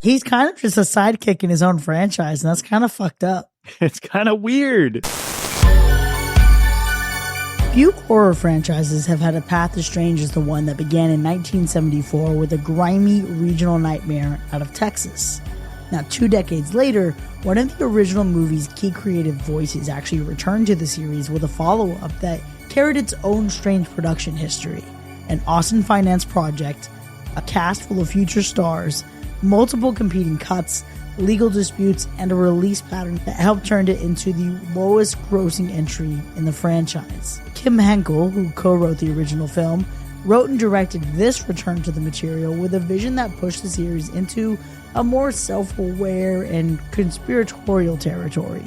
He's kind of just a sidekick in his own franchise, and that's kind of fucked up. It's kind of weird. Few horror franchises have had a path as strange as the one that began in 1974 with a grimy regional nightmare out of Texas. Now, 2 decades later, one of the original movie's key creative voices actually returned to the series with a follow-up that carried its own strange production history. An Austin-financed project, a cast full of future stars, multiple competing cuts, legal disputes, and a release pattern that helped turn it into the lowest grossing entry in the franchise. Kim Henkel, who co-wrote the original film, wrote and directed this return to the material with a vision that pushed the series into a more self-aware and conspiratorial territory.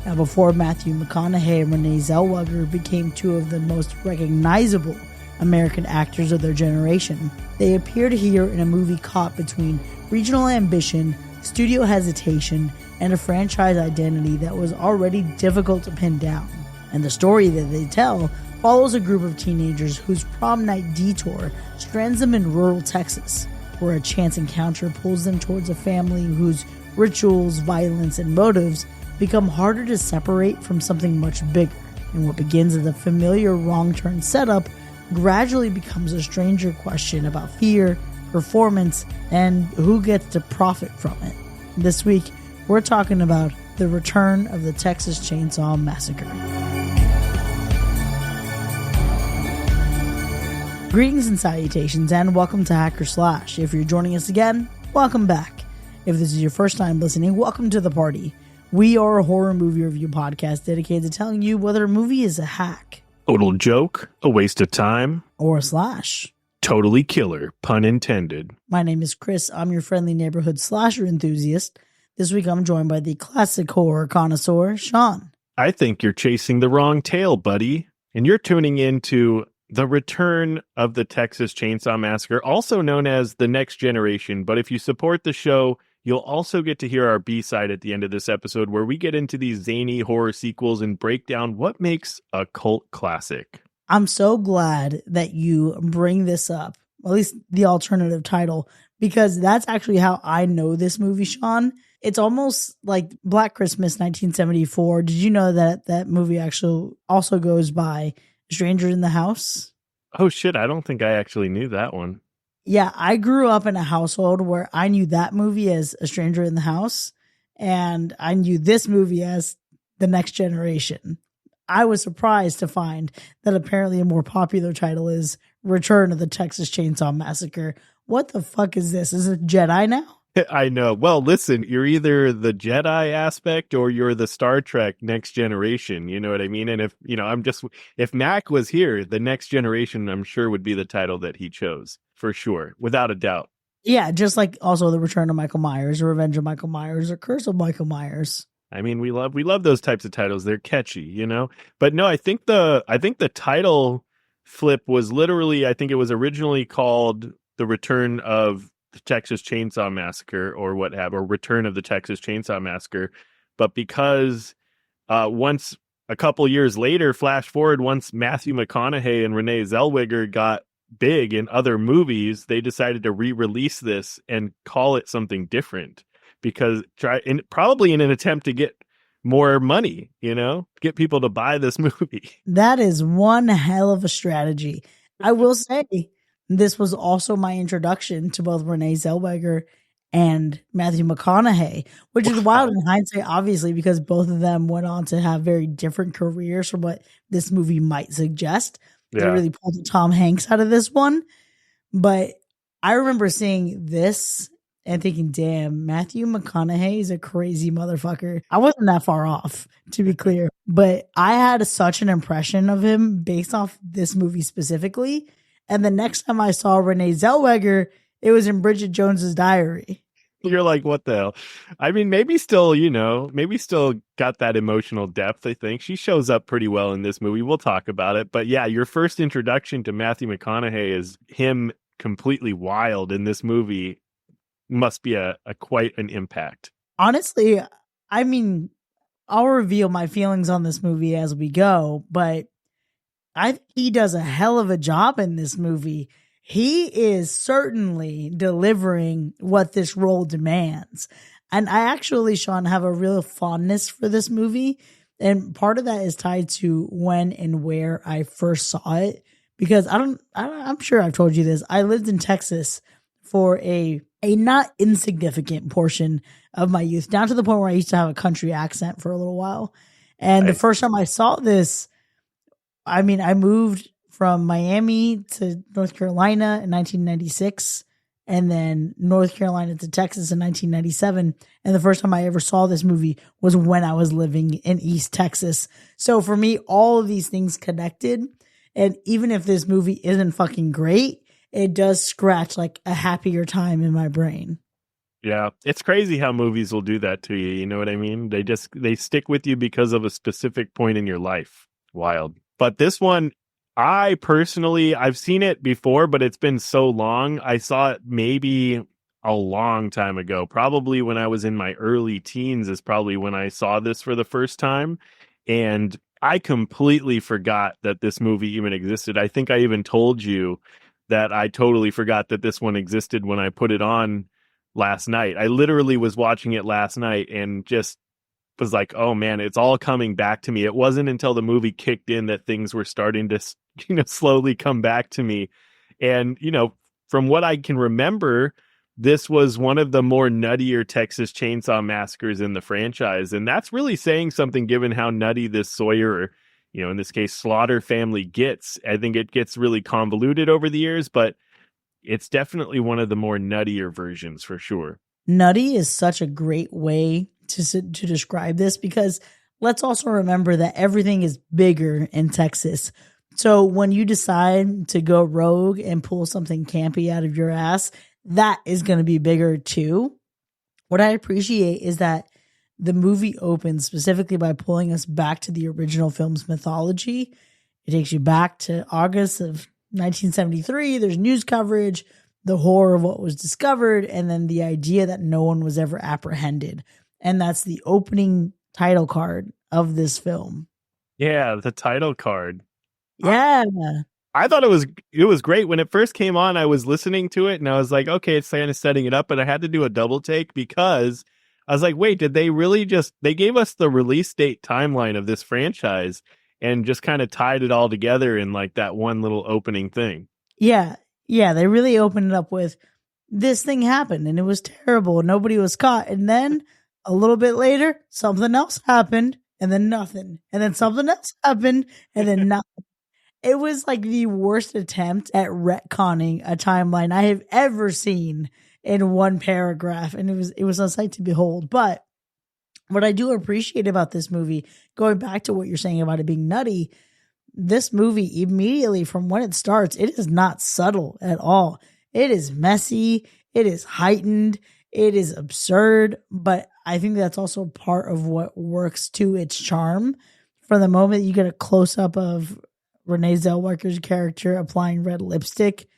Now, before Matthew McConaughey and Renée Zellweger became 2 of the most recognizable American actors of their generation, they appeared here in a movie caught between regional ambition, studio hesitation, and a franchise identity that was already difficult to pin down. And the story that they tell follows a group of teenagers whose prom night detour strands them in rural Texas, where a chance encounter pulls them towards a family whose rituals, violence, and motives become harder to separate from something much bigger. And what begins as a familiar wrong turn setup gradually becomes a stranger question about fear, performance, and who gets to profit from it. This week, we're talking about the return of the Texas Chainsaw Massacre. Greetings and salutations, and welcome to Hacker Slash. If you're joining us again, welcome back. If this is your first time listening, welcome to the party. We are a horror movie review podcast dedicated to telling you whether a movie is a hack, Total joke, a waste of time, or a slash. Totally killer, pun intended. My name is Chris. I'm your friendly neighborhood slasher enthusiast. This week I'm joined by the classic horror connoisseur, Sean. I think you're chasing the wrong tail, buddy. And you're tuning into the return of the Texas Chainsaw Massacre, also known as The Next Generation. But if you support the show, you'll also get to hear our B-side at the end of this episode, where we get into these zany horror sequels and break down what makes a cult classic. I'm so glad that you bring this up, at least the alternative title, because that's actually how I know this movie, Sean. It's almost like Black Christmas 1974. Did you know that that movie actually also goes by Stranger in the House? Oh, shit. I don't think I actually knew that one. Yeah, I grew up in a household where I knew that movie as A Stranger in the House, and I knew this movie as The Next Generation. I was surprised to find that apparently a more popular title is Return of the Texas Chainsaw Massacre. What the fuck is this? Is it Jedi now? I know. Well, listen, you're either the Jedi aspect or you're the Star Trek Next Generation. You know what I mean? And if Mac was here, The Next Generation, I'm sure would be the title that he chose for sure, without a doubt. Yeah, just like also The Return of Michael Myers, or Revenge of Michael Myers, or Curse of Michael Myers. I mean, we love those types of titles. They're catchy, you know. But no, I think the title flip was literally, I think it was originally called The Return of the Texas Chainsaw Massacre, or Return of the Texas Chainsaw Massacre. But because once a couple years later, flash forward, once Matthew McConaughey and Renée Zellweger got big in other movies, they decided to re-release this and call it something different, because probably in an attempt to get more money, you know, get people to buy this movie. That is one hell of a strategy. I will say, this was also my introduction to both Renée Zellweger and Matthew McConaughey, which is wild in hindsight, obviously, because both of them went on to have very different careers from what this movie might suggest. Yeah. They really pulled Tom Hanks out of this one. But I remember seeing this and thinking, damn, Matthew McConaughey is a crazy motherfucker. I wasn't that far off, to be clear, but I had such an impression of him based off this movie specifically. And the next time I saw Renée Zellweger, it was in Bridget Jones's Diary. You're like, what the hell? I mean, maybe still got that emotional depth, I think. She shows up pretty well in this movie. We'll talk about it. But yeah, your first introduction to Matthew McConaughey is him completely wild in this movie. Must be a quite an impact. Honestly, I mean, I'll reveal my feelings on this movie as we go, but I think he does a hell of a job in this movie. he is certainly delivering what this role demands. And I actually, Sean, have a real fondness for this movie. And part of that is tied to when and where I first saw it. Because I'm sure I've told you this. I lived in Texas for a not insignificant portion of my youth, down to the point where I used to have a country accent for a little while. And the first time I saw this, I mean, I moved from Miami to North Carolina in 1996, and then North Carolina to Texas in 1997. And the first time I ever saw this movie was when I was living in East Texas. So for me, all of these things connected. And even if this movie isn't fucking great, it does scratch like a happier time in my brain. Yeah, it's crazy how movies will do that to you. You know what I mean? They stick with you because of a specific point in your life. Wild. But this one, I've seen it before, but it's been so long. I saw it maybe a long time ago. Probably when I was in my early teens is probably when I saw this for the first time. And I completely forgot that this movie even existed. I think I even told you that I totally forgot that this one existed when I put it on last night. I literally was watching it last night and just was like, oh man, it's all coming back to me. It wasn't until the movie kicked in that things were starting to, slowly come back to me. And, from what I can remember, this was one of the more nuttier Texas Chainsaw Massacres in the franchise. And that's really saying something given how nutty this Sawyer, in this case, Slaughter family gets. I think it gets really convoluted over the years, but it's definitely one of the more nuttier versions for sure. Nutty is such a great way to describe this, because let's also remember that everything is bigger in Texas. So when you decide to go rogue and pull something campy out of your ass, that is going to be bigger too. What I appreciate is that the movie opens specifically by pulling us back to the original film's mythology. It takes you back to August of 1973. There's news coverage, the horror of what was discovered, and then the idea that no one was ever apprehended. And that's the opening title card of this film. Yeah, the title card. Yeah. I thought it was great. When it first came on, I was listening to it and I was like, okay, it's kind of setting it up, but I had to do a double take because I was like, wait, did they really they gave us the release date timeline of this franchise and just kind of tied it all together in like that one little opening thing. Yeah. Yeah. They really opened it up with this thing happened and it was terrible. Nobody was caught. And then a little bit later, something else happened and then nothing. And then something else happened and then nothing. It was like the worst attempt at retconning a timeline I have ever seen in one paragraph. And it was a sight to behold. But what I do appreciate about this movie, going back to what you're saying about it being nutty, this movie immediately from when it starts, it is not subtle at all. It is messy. It is heightened. It is absurd. But I think that's also part of what works to its charm. From the moment you get a close up of Renée Zellweger's character applying red lipstick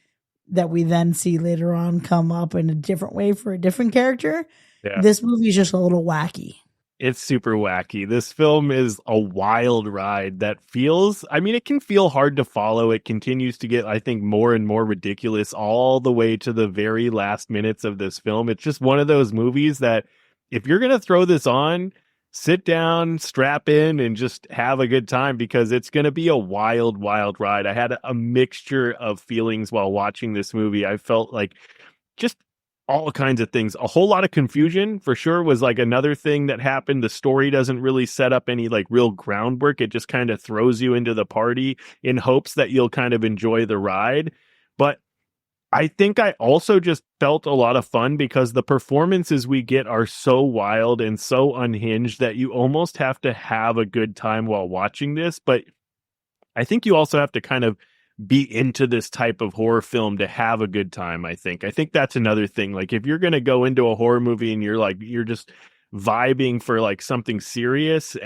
that we then see later on come up in a different way for a different character. Yeah. This movie is just a little wacky. It's super wacky. This film is a wild ride that it can feel hard to follow. It continues to get, I think, more and more ridiculous all the way to the very last minutes of this film. It's just one of those movies that if you're going to throw this on, sit down, strap in, and just have a good time because it's going to be a wild, wild ride. I had a mixture of feelings while watching this movie. I felt like just all kinds of things. A whole lot of confusion for sure was like another thing that happened. The story doesn't really set up any like real groundwork. It just kind of throws you into the party in hopes that you'll kind of enjoy the ride. But I think I also just felt a lot of fun because the performances we get are so wild and so unhinged that you almost have to have a good time while watching this. But I think you also have to kind of be into this type of horror film to have a good time. I think that's another thing. Like if you're going to go into a horror movie and you're just vibing for like something serious,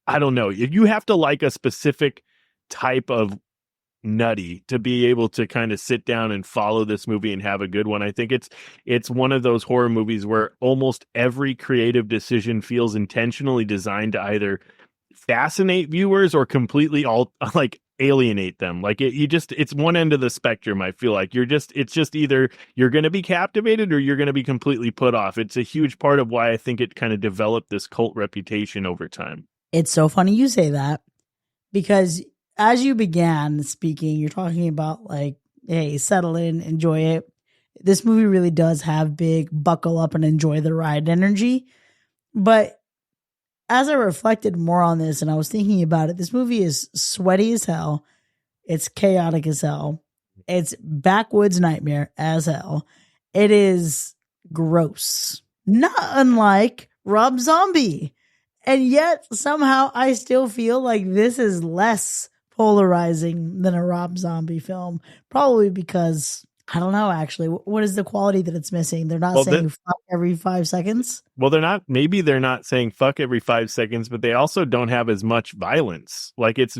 I don't know. If you have to like a specific type of nutty to be able to kind of sit down and follow this movie and have a good one. I think it's one of those horror movies where almost every creative decision feels intentionally designed to either fascinate viewers or completely alienate them. Like it's one end of the spectrum. I feel like it's just either you're going to be captivated or you're going to be completely put off. It's a huge part of why I think it kind of developed this cult reputation over time. It's so funny you say that, because as you began speaking, you're talking about like, hey, settle in, enjoy it. This movie really does have big buckle up and enjoy the ride energy. But as I reflected more on this and I was thinking about it, this movie is sweaty as hell. It's chaotic as hell. It's backwoods nightmare as hell. It is gross. Not unlike Rob Zombie. And yet somehow I still feel like this is less polarizing than a Rob Zombie film. Probably because, I don't know, actually. What is the quality that it's missing? They're not saying fuck every 5 seconds? Well, maybe they're not saying fuck every 5 seconds, but they also don't have as much violence. Like it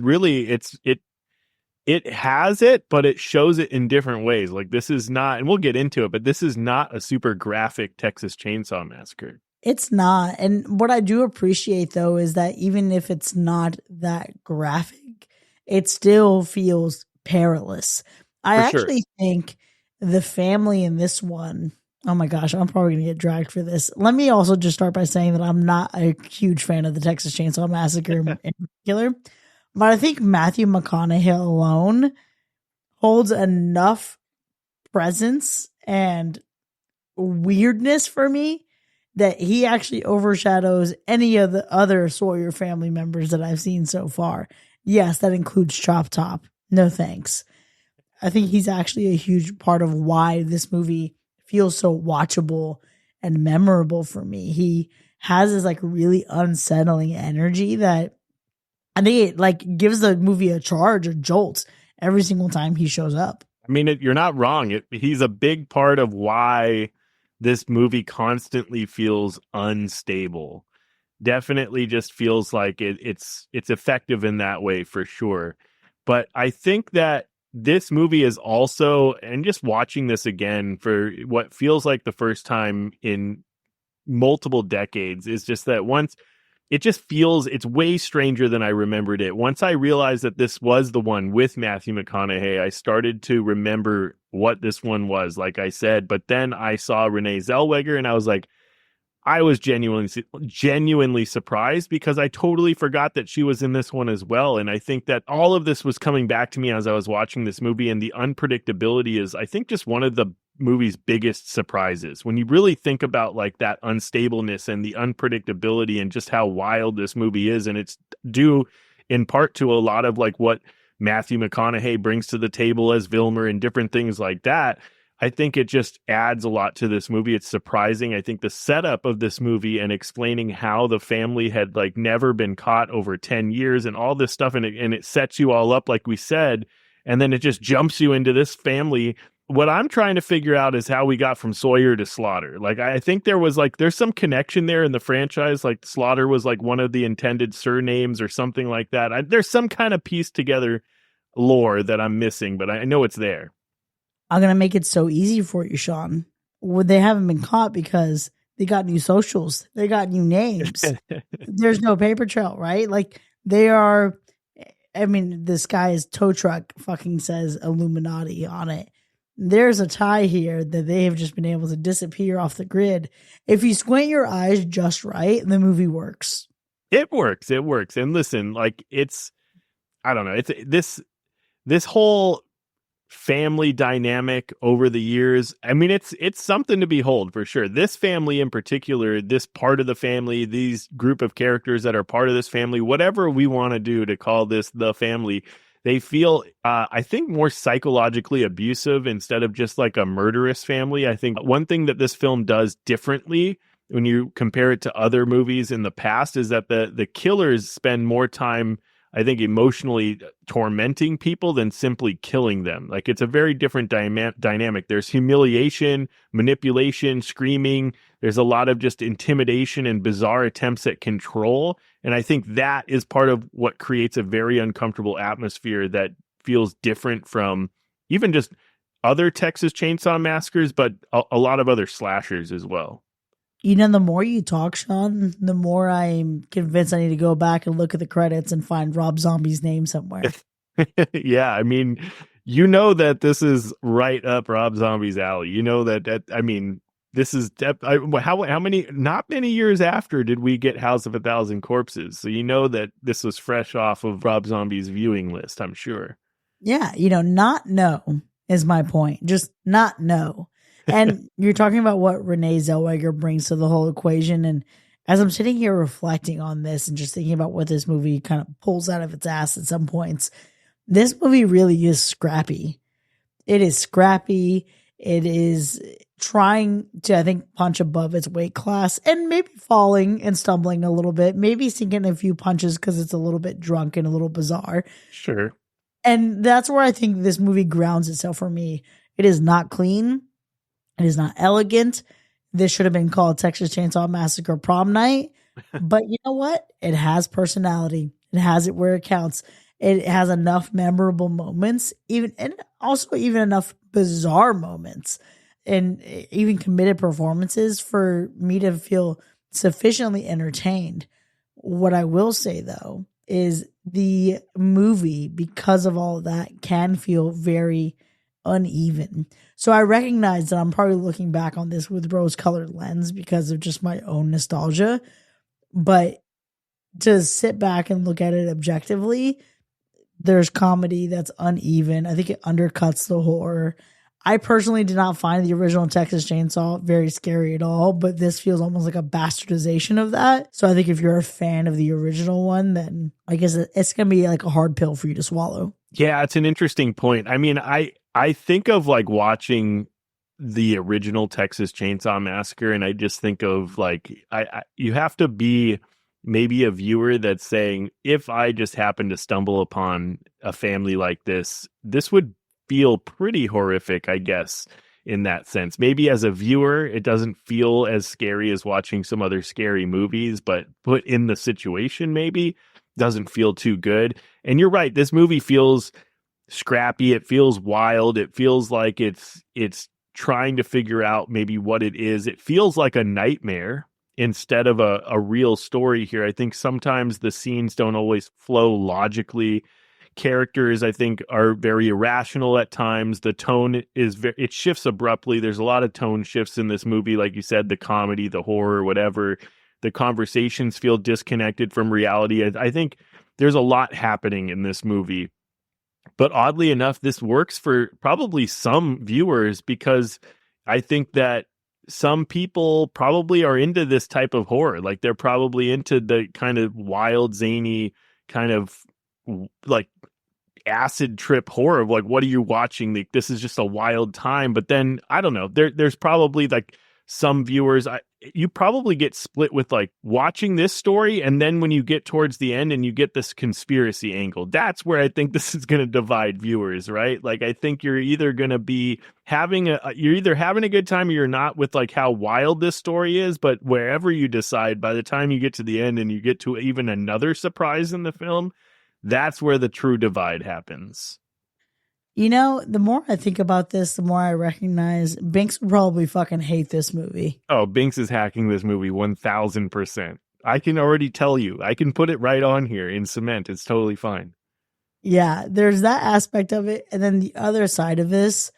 has it, but it shows it in different ways. Like this is not, and we'll get into it, but this is not a super graphic Texas Chainsaw Massacre. It's not. And what I do appreciate, though, is that even if it's not that graphic, it still feels perilous. I actually think the family in this one, oh my gosh, I'm probably going to get dragged for this. Let me also just start by saying that I'm not a huge fan of the Texas Chainsaw Massacre in particular. But I think Matthew McConaughey alone holds enough presence and weirdness for me that he actually overshadows any of the other Sawyer family members that I've seen so far. Yes, that includes Chop Top. No thanks. I think he's actually a huge part of why this movie feels so watchable and memorable for me. He has this like really unsettling energy that I think it like gives the movie a jolt every single time he shows up. I mean, you're not wrong. He's a big part of why this movie constantly feels unstable. Definitely just feels like it's effective in that way for sure. But I think that this movie is also, and just watching this again for what feels like the first time in multiple decades, is just that once it just feels, it's way stranger than I remembered it. Once I realized that this was the one with Matthew McConaughey, I started to remember what this one was, like I said. But then I saw Renée Zellweger and I was like, I was genuinely surprised because I totally forgot that she was in this one as well. And I think that all of this was coming back to me as I was watching this movie, and the unpredictability is, I think, just one of the movie's biggest surprises. When you really think about like that unstableness and the unpredictability and just how wild this movie is, and it's due in part to a lot of like what Matthew McConaughey brings to the table as Vilmer and different things like that. I think it just adds a lot to this movie. It's surprising. I think the setup of this movie and explaining how the family had like never been caught over 10 years and all this stuff, and it sets you all up like we said, and then it just jumps you into this family. What I'm trying to figure out is how we got from Sawyer to Slaughter. Like, I think there's some connection there in the franchise. Like Slaughter was like one of the intended surnames or something like that. There's some kind of pieced together lore that I'm missing, but I know it's there. I'm going to make it so easy for you, Sean. Well, they haven't been caught because they got new socials. They got new names. There's no paper trail, right? Like they are, I mean, this guy's tow truck fucking says Illuminati on it. There's a tie here that they have just been able to disappear off the grid. If you squint your eyes just right, the movie works. It works. And listen, like I don't know. It's this whole family dynamic over the years. I mean, it's something to behold for sure. This family in particular, this part of the family, these group of characters that are part of this family, whatever we want to do to call this the family, they feel, I think, more psychologically abusive instead of just like a murderous family. I think one thing that this film does differently when you compare it to other movies in the past is that the killers spend more time, I think, emotionally tormenting people than simply killing them. Like, it's a very different dynamic. There's humiliation, manipulation, screaming. There's a lot of just intimidation and bizarre attempts at control. And I think that is part of what creates a very uncomfortable atmosphere that feels different from even just other Texas Chainsaw Massacres, but a lot of other slashers as well. You know, the more you talk, Sean, the more I'm convinced I need to go back and look at the credits and find Rob Zombie's name somewhere. Yeah, I mean, you know that this is right up Rob Zombie's alley. You know that I mean, this is how many not many years after did we get House of a Thousand Corpses? So you know that this was fresh off of Rob Zombie's viewing list, I'm sure. Yeah, not know is my point. Just not know. And you're talking about what Renee Zellweger brings to the whole equation. And as I'm sitting here reflecting on this and just thinking about what this movie kind of pulls out of its ass at some points, this movie really is scrappy. It is scrappy. It is trying to, I think, punch above its weight class and maybe falling and stumbling a little bit, maybe sinking a few punches because it's a little bit drunk and a little bizarre. Sure. And that's where I think this movie grounds itself for me. It is not clean. It is not elegant. This should have been called Texas Chainsaw Massacre Prom Night. But you know what? It has personality. It has it where it counts. It has enough memorable moments, and also even enough bizarre moments and even committed performances for me to feel sufficiently entertained. What I will say, though, is the movie, because of all of that, can feel very uneven. So I recognize that I'm probably looking back on this with rose-colored lens because of just my own nostalgia. But to sit back and look at it objectively, there's comedy that's uneven. I think it undercuts the horror. I personally did not find the original Texas Chainsaw very scary at all, but this feels almost like a bastardization of that. So I think if you're a fan of the original one, then I guess it's going to be like a hard pill for you to swallow. Yeah, it's an interesting point. I mean, I think of like watching the original Texas Chainsaw Massacre, and I just think of like you have to be maybe a viewer that's saying, if I just happen to stumble upon a family like this would feel pretty horrific, I guess, in that sense. Maybe as a viewer, it doesn't feel as scary as watching some other scary movies, but put in the situation, maybe doesn't feel too good. And you're right, this movie feels scrappy. It feels wild. It feels like it's trying to figure out maybe what it is. It feels like a nightmare instead of a real story here. I think sometimes the scenes don't always flow logically. Characters, I think, are very irrational at times. The tone it shifts abruptly. There's a lot of tone shifts in this movie. Like you said, the comedy, the horror, whatever. The conversations feel disconnected from reality. I think there's a lot happening in this movie. But oddly enough, this works for probably some viewers because I think that some people probably are into this type of horror. Like they're probably into the kind of wild, zany, kind of like acid trip horror of like, what are you watching? Like, this is just a wild time. But then I don't know. There's probably like some viewers. You probably get split with like watching this story, and then when you get towards the end and you get this conspiracy angle, that's where I think this is going to divide viewers, right? Like I think you're either going to be having a good time or you're not with like how wild this story is. But wherever you decide, by the time you get to the end and you get to even another surprise in the film, that's where the true divide happens. The more I think about this, the more I recognize Binks would probably fucking hate this movie. Oh, Binks is hacking this movie 1000%. I can already tell you. I can put it right on here in cement. It's totally fine. Yeah, there's that aspect of it. And then the other side of this,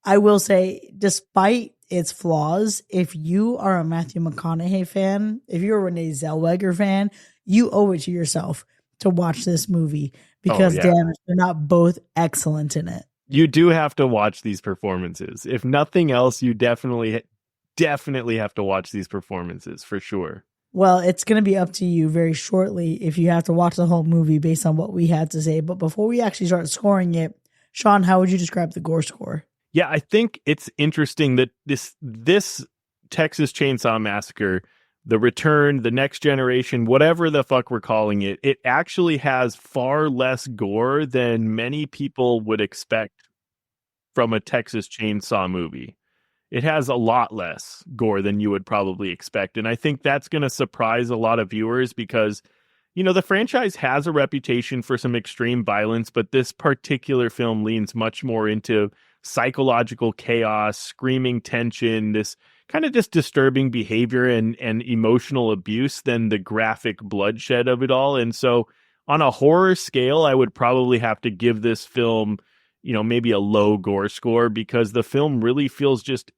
I will say, despite its flaws, if you are a Matthew McConaughey fan, if you're a Renee Zellweger fan, you owe it to yourself to watch this movie because damn it, they're not both excellent in it. You do have to watch these performances. If nothing else, you definitely have to watch these performances for sure. Well, it's going to be up to you very shortly if you have to watch the whole movie based on what we had to say. But before we actually start scoring it, Sean, how would you describe the gore score? Yeah, I think it's interesting that this Texas Chainsaw Massacre, The Return, The Next Generation, whatever the fuck we're calling it, it actually has far less gore than many people would expect from a Texas Chainsaw movie. It has a lot less gore than you would probably expect. And I think that's going to surprise a lot of viewers because, the franchise has a reputation for some extreme violence, but this particular film leans much more into psychological chaos, screaming tension, this kind of just disturbing behavior and emotional abuse than the graphic bloodshed of it all. And so on a horror scale, I would probably have to give this film, maybe a low gore score, because the film really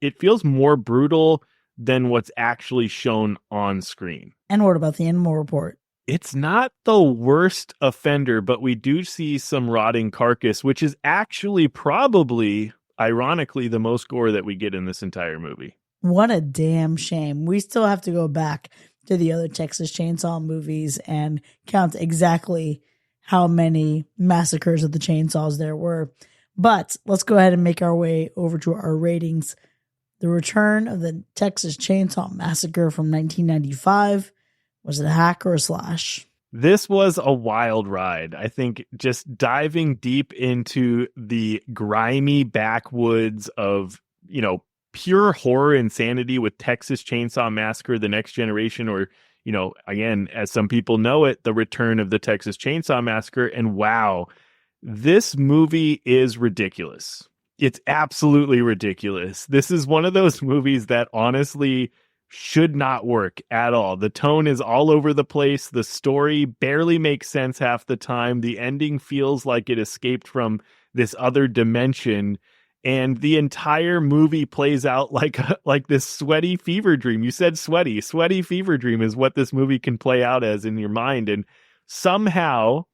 it feels more brutal than what's actually shown on screen. And what about the animal report? It's not the worst offender, but we do see some rotting carcass, which is actually probably, ironically, the most gore that we get in this entire movie. What a damn shame. We still have to go back to the other Texas Chainsaw movies and count exactly how many massacres of the chainsaws there were. But let's go ahead and make our way over to our ratings. The Return of the Texas Chainsaw Massacre from 1995. Was it a hack or a slash? This was a wild ride. I think just diving deep into the grimy backwoods of, pure horror insanity with Texas Chainsaw Massacre, The Next Generation, or, again, as some people know it, The Return of the Texas Chainsaw Massacre. And wow, this movie is ridiculous. It's absolutely ridiculous. This is one of those movies that honestly should not work at all. The tone is all over the place. The story barely makes sense half the time. The ending feels like it escaped from this other dimension. And the entire movie plays out like this sweaty fever dream. You said sweaty fever dream is what this movie can play out as in your mind. And somehow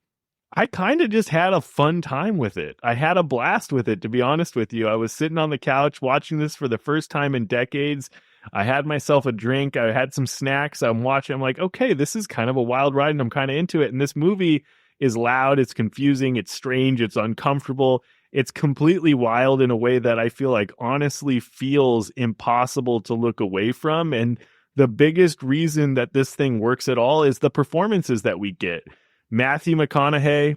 I kind of just had a fun time with it. I had a blast with it, to be honest with you. I was sitting on the couch watching this for the first time in decades. I had myself a drink. I had some snacks. I'm watching. I'm like, okay, this is kind of a wild ride and I'm kind of into it. And this movie is loud. It's confusing. It's strange. It's uncomfortable. It's completely wild in a way that I feel like honestly feels impossible to look away from. And the biggest reason that this thing works at all is the performances that we get. Matthew McConaughey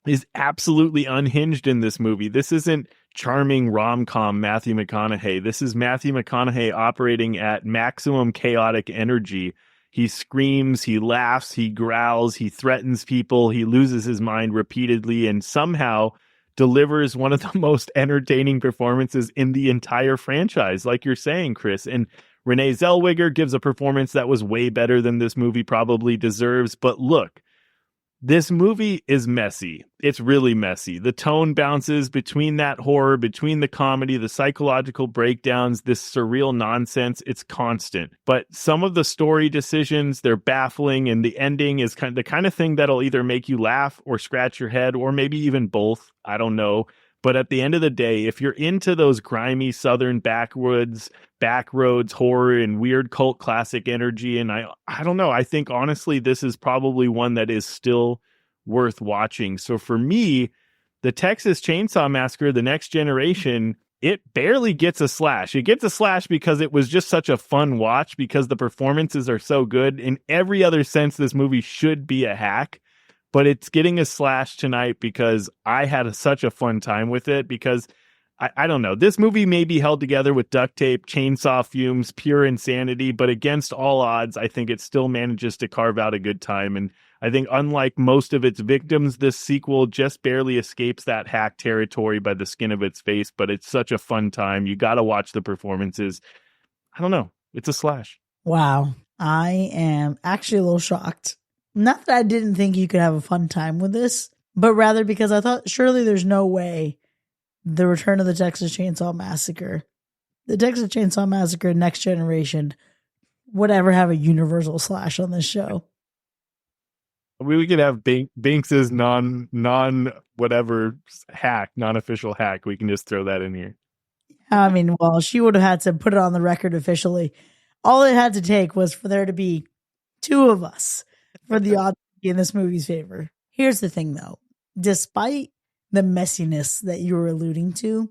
is absolutely unhinged in this movie. This isn't charming rom-com Matthew McConaughey. This is Matthew McConaughey operating at maximum chaotic energy. He screams, he laughs, he growls, he threatens people, he loses his mind repeatedly, and somehow delivers one of the most entertaining performances in the entire franchise, like you're saying, Chris. And Renée Zellweger gives a performance that was way better than this movie probably deserves. But look, this movie is messy. It's really messy. The tone bounces between that horror, between the comedy, the psychological breakdowns, this surreal nonsense. It's constant. But some of the story decisions, they're baffling, and the ending is the kind of thing that'll either make you laugh or scratch your head, or maybe even both. I don't know. But at the end of the day, if you're into those grimy southern backroads horror and weird cult classic energy, and I don't know, I think honestly this is probably one that is still worth watching. So for me, the Texas Chainsaw Massacre, The Next Generation, it barely gets a slash. It gets a slash because it was just such a fun watch, because the performances are so good. In every other sense, this movie should be a hack. But it's getting a slash tonight because I had such a fun time with it, because I don't know. This movie may be held together with duct tape, chainsaw fumes, pure insanity, but against all odds, I think it still manages to carve out a good time. And I think unlike most of its victims, this sequel just barely escapes that hack territory by the skin of its face, but it's such a fun time. You got to watch the performances. I don't know. It's a slash. Wow. I am actually a little shocked. Not that I didn't think you could have a fun time with this, but rather because I thought surely there's no way The Return of the Texas Chainsaw Massacre, the Texas Chainsaw Massacre Next Generation would ever have a universal slash on this show. We could have Binks's non whatever hack, non-official hack. We can just throw that in here. I mean, well, she would have had to put it on the record officially. All it had to take was for there to be two of us for the odds to be in this movie's favor. Here's the thing, though. Despite the messiness that you were alluding to,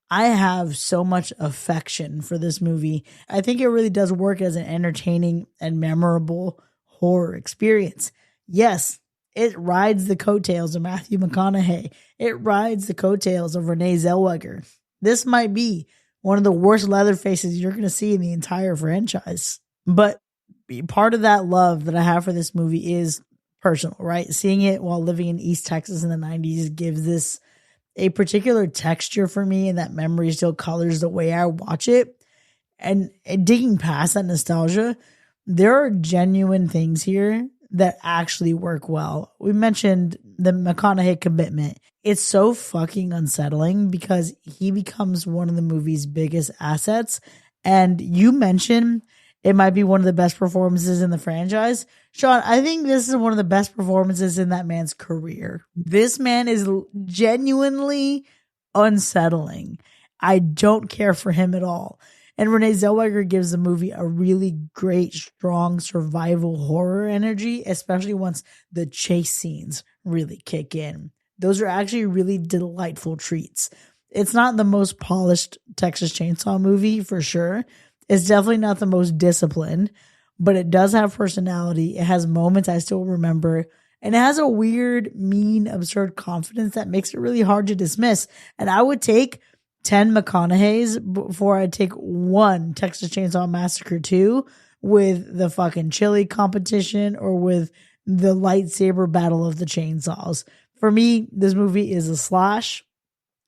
I have so much affection for this movie. I think it really does work as an entertaining and memorable horror experience. Yes, it rides the coattails of Matthew McConaughey. It rides the coattails of Renée Zellweger. This might be one of the worst leather faces you're going to see in the entire franchise. But part of that love that I have for this movie is personal, right? Seeing it while living in East Texas in the 90s gives this a particular texture for me, and that memory still colors the way I watch it. And digging past that nostalgia, there are genuine things here that actually work well. We mentioned the McConaughey commitment. It's so fucking unsettling because he becomes one of the movie's biggest assets. And you mentioned it might be one of the best performances in the franchise. Sean, I think this is one of the best performances in that man's career. This man is genuinely unsettling. I don't care for him at all. And Renée Zellweger gives the movie a really great, strong survival horror energy, especially once the chase scenes really kick in. Those are actually really delightful treats. It's not the most polished Texas Chainsaw movie for sure. It's definitely not the most disciplined, but it does have personality. It has moments I still remember, and it has a weird, mean, absurd confidence that makes it really hard to dismiss. And I would take 10 McConaughey's before I take one Texas Chainsaw Massacre 2 with the fucking chili competition or with the lightsaber battle of the chainsaws. For me, this movie is a slash.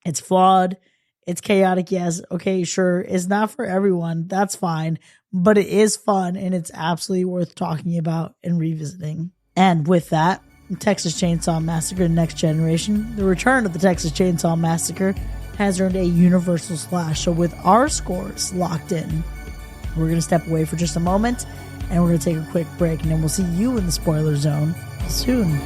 It's flawed. It's chaotic, yes. Okay, sure. It's not for everyone. That's fine. But it is fun, and it's absolutely worth talking about and revisiting. And with that, Texas Chainsaw Massacre Next Generation, the return of the Texas Chainsaw Massacre, has earned a universal slash. So with our scores locked in, we're going to step away for just a moment, and we're going to take a quick break, and then we'll see you in the spoiler zone soon.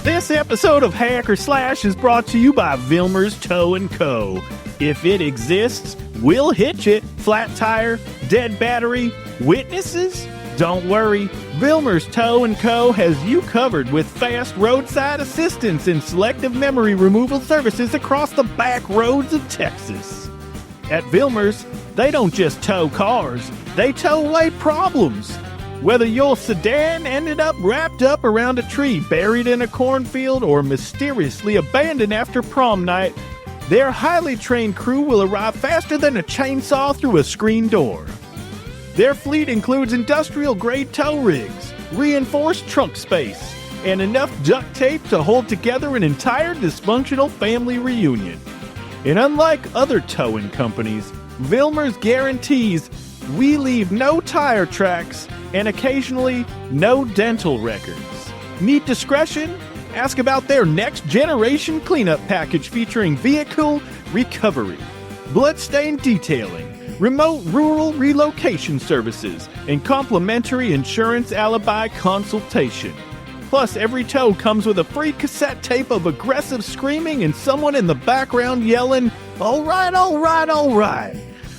This episode of Hack or Slash is brought to you by Vilmer's Tow & Co. If it exists, we'll hitch it. Flat tire, dead battery, witnesses? Don't worry, Vilmer's Tow & Co. has you covered with fast roadside assistance and selective memory removal services across the back roads of Texas. At Vilmer's, they don't just tow cars, they tow away problems. Whether your sedan ended up wrapped up around a tree, buried in a cornfield, or mysteriously abandoned after prom night, their highly trained crew will arrive faster than a chainsaw through a screen door. Their fleet includes industrial-grade tow rigs, reinforced trunk space, and enough duct tape to hold together an entire dysfunctional family reunion. And unlike other towing companies, Vilmer's guarantees we leave no tire tracks and occasionally no dental records. Need discretion? Ask about their next-generation cleanup package featuring vehicle recovery, bloodstain detailing, remote rural relocation services, and complimentary insurance alibi consultation. Plus, every tow comes with a free cassette tape of aggressive screaming and someone in the background yelling, "All right, all right, all right,"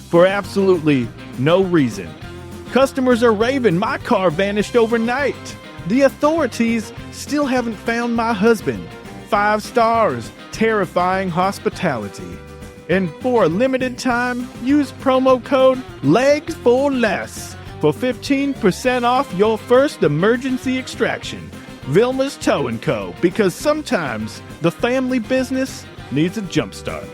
for absolutely no reason. Customers are raving my car vanished overnight. The authorities still haven't found my husband. 5 stars, terrifying hospitality. And for a limited time, use promo code LEGS4LESS for 15% off your first emergency extraction. Vilmer's Tow & Co. Because sometimes the family business needs a jumpstart.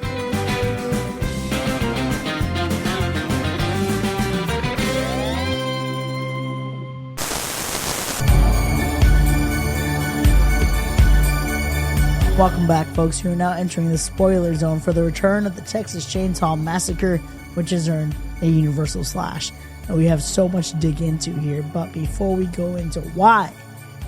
Welcome back, folks. We are now entering the spoiler zone for the return of the Texas Chainsaw Massacre, which has earned a universal slash. And we have so much to dig into here, but before we go into why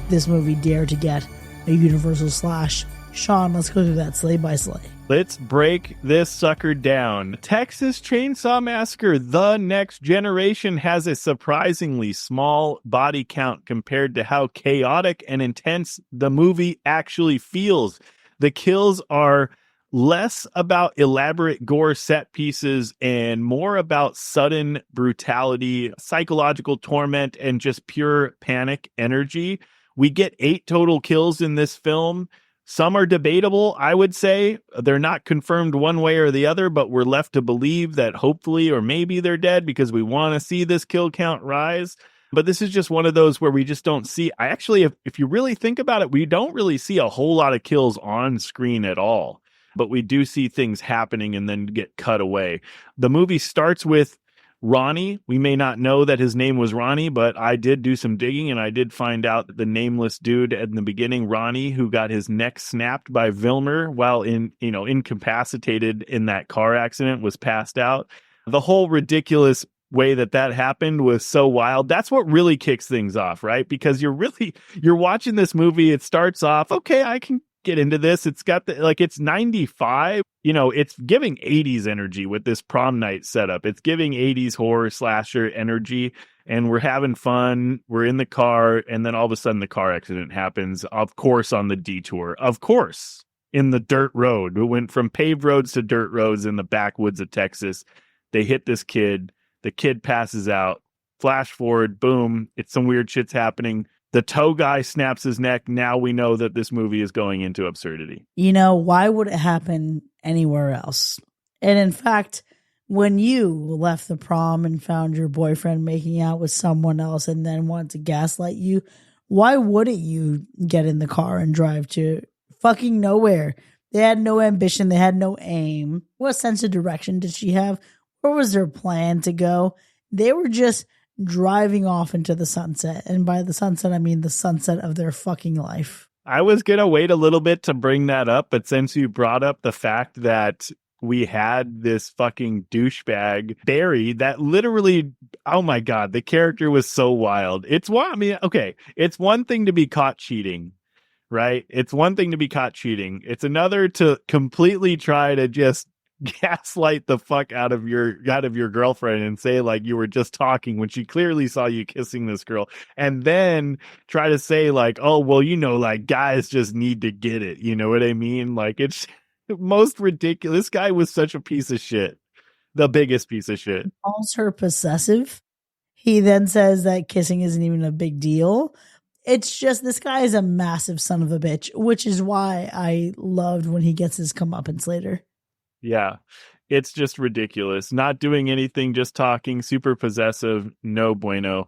this movie dared to get a universal slash, Sean, let's go through that slay by slay. Let's break this sucker down. Texas Chainsaw Massacre, The Next Generation, has a surprisingly small body count compared to how chaotic and intense the movie actually feels. The kills are less about elaborate gore set pieces and more about sudden brutality, psychological torment, and just pure panic energy. We get 8 total kills in this film. Some are debatable, I would say. They're not confirmed one way or the other, but we're left to believe that hopefully or maybe they're dead because we want to see this kill count rise. But this is just one of those where we just don't see. I actually, if you really think about it, we don't really see a whole lot of kills on screen at all. But we do see things happening and then get cut away. The movie starts with Ronnie. We may not know that his name was Ronnie, but I did do some digging and I did find out that the nameless dude in the beginning, Ronnie, who got his neck snapped by Vilmer while incapacitated in that car accident, was passed out. The whole ridiculous way that happened was so wild. That's what really kicks things off, right? Because you're watching this movie. It starts off, okay, I can get into this. It's got it's 95, it's giving 80s energy with this prom night setup. It's giving 80s horror slasher energy, and we're having fun. We're in the car, and then all of a sudden the car accident happens, of course, on the detour, of course, in the dirt road. We went from paved roads to dirt roads in the backwoods of Texas. They hit this kid. The kid passes out. Flash forward, boom, it's some weird shit's happening. The tow guy snaps his neck. Now we know that this movie is going into absurdity. Why would it happen anywhere else? And in fact, when you left the prom and found your boyfriend making out with someone else and then wanted to gaslight you, why wouldn't you get in the car and drive to fucking nowhere? They had no ambition. They had no aim. What sense of direction did she have? Where was their plan to go? They were just driving off into the sunset. And by the sunset, I mean the sunset of their fucking life. I was going to wait a little bit to bring that up, but since you brought up the fact that we had this fucking douchebag, Barry, that literally, oh my God, the character was so wild. It's one thing to be caught cheating, right? It's one thing to be caught cheating. It's another to completely try to just gaslight the fuck out of your girlfriend and say like you were just talking when she clearly saw you kissing this girl, and then try to say like, oh well, like guys just need to get it, you know what I mean? Like, it's most ridiculous. This guy was such a piece of shit, the biggest piece of shit. Calls her possessive. He then says that kissing isn't even a big deal. It's just, this guy is a massive son of a bitch, which is why I loved when he gets his comeuppance later. Yeah, it's just ridiculous. Not doing anything, just talking, super possessive, no bueno.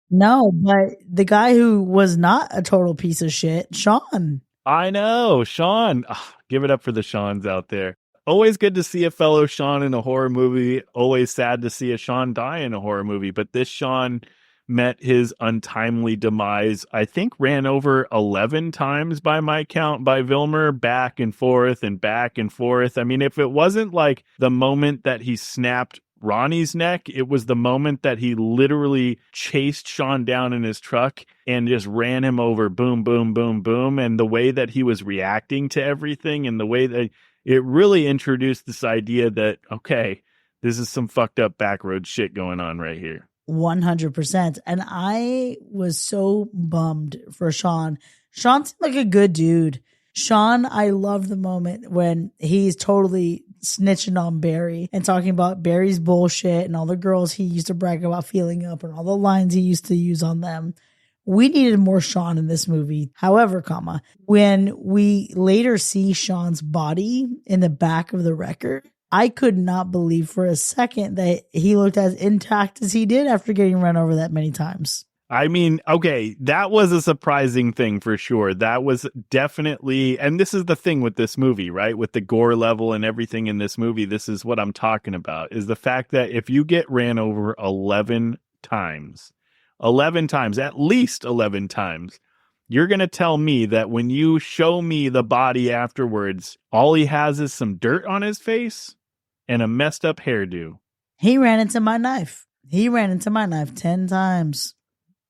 No, but the guy who was not a total piece of shit, Sean. I know, Sean. Give it up for the Seans out there. Always good to see a fellow Sean in a horror movie. Always sad to see a Sean die in a horror movie. But this Sean met his untimely demise, I think ran over 11 times by my count by Vilmer, back and forth and back and forth. I mean, if it wasn't like the moment that he snapped Ronnie's neck, it was the moment that he literally chased Sean down in his truck and just ran him over. Boom, boom, boom, boom. And the way that he was reacting to everything, and the way that it really introduced this idea that, okay, this is some fucked up backroad shit going on right here. 100%. And I was so bummed for Sean. Sean seemed like a good dude. Sean, I love the moment when he's totally snitching on Barry and talking about Barry's bullshit and all the girls he used to brag about feeling up and all the lines he used to use on them. We needed more Sean in this movie. However, when we later see Sean's body in the back of the record, I could not believe for a second that he looked as intact as he did after getting run over that many times. I mean, okay, that was a surprising thing for sure. That was definitely, and this is the thing with this movie, right? With the gore level and everything in this movie, this is what I'm talking about, is the fact that if you get ran over 11 times, at least 11 times, you're going to tell me that when you show me the body afterwards, all he has is some dirt on his face and a messed up hairdo. He ran into my knife. 10 times.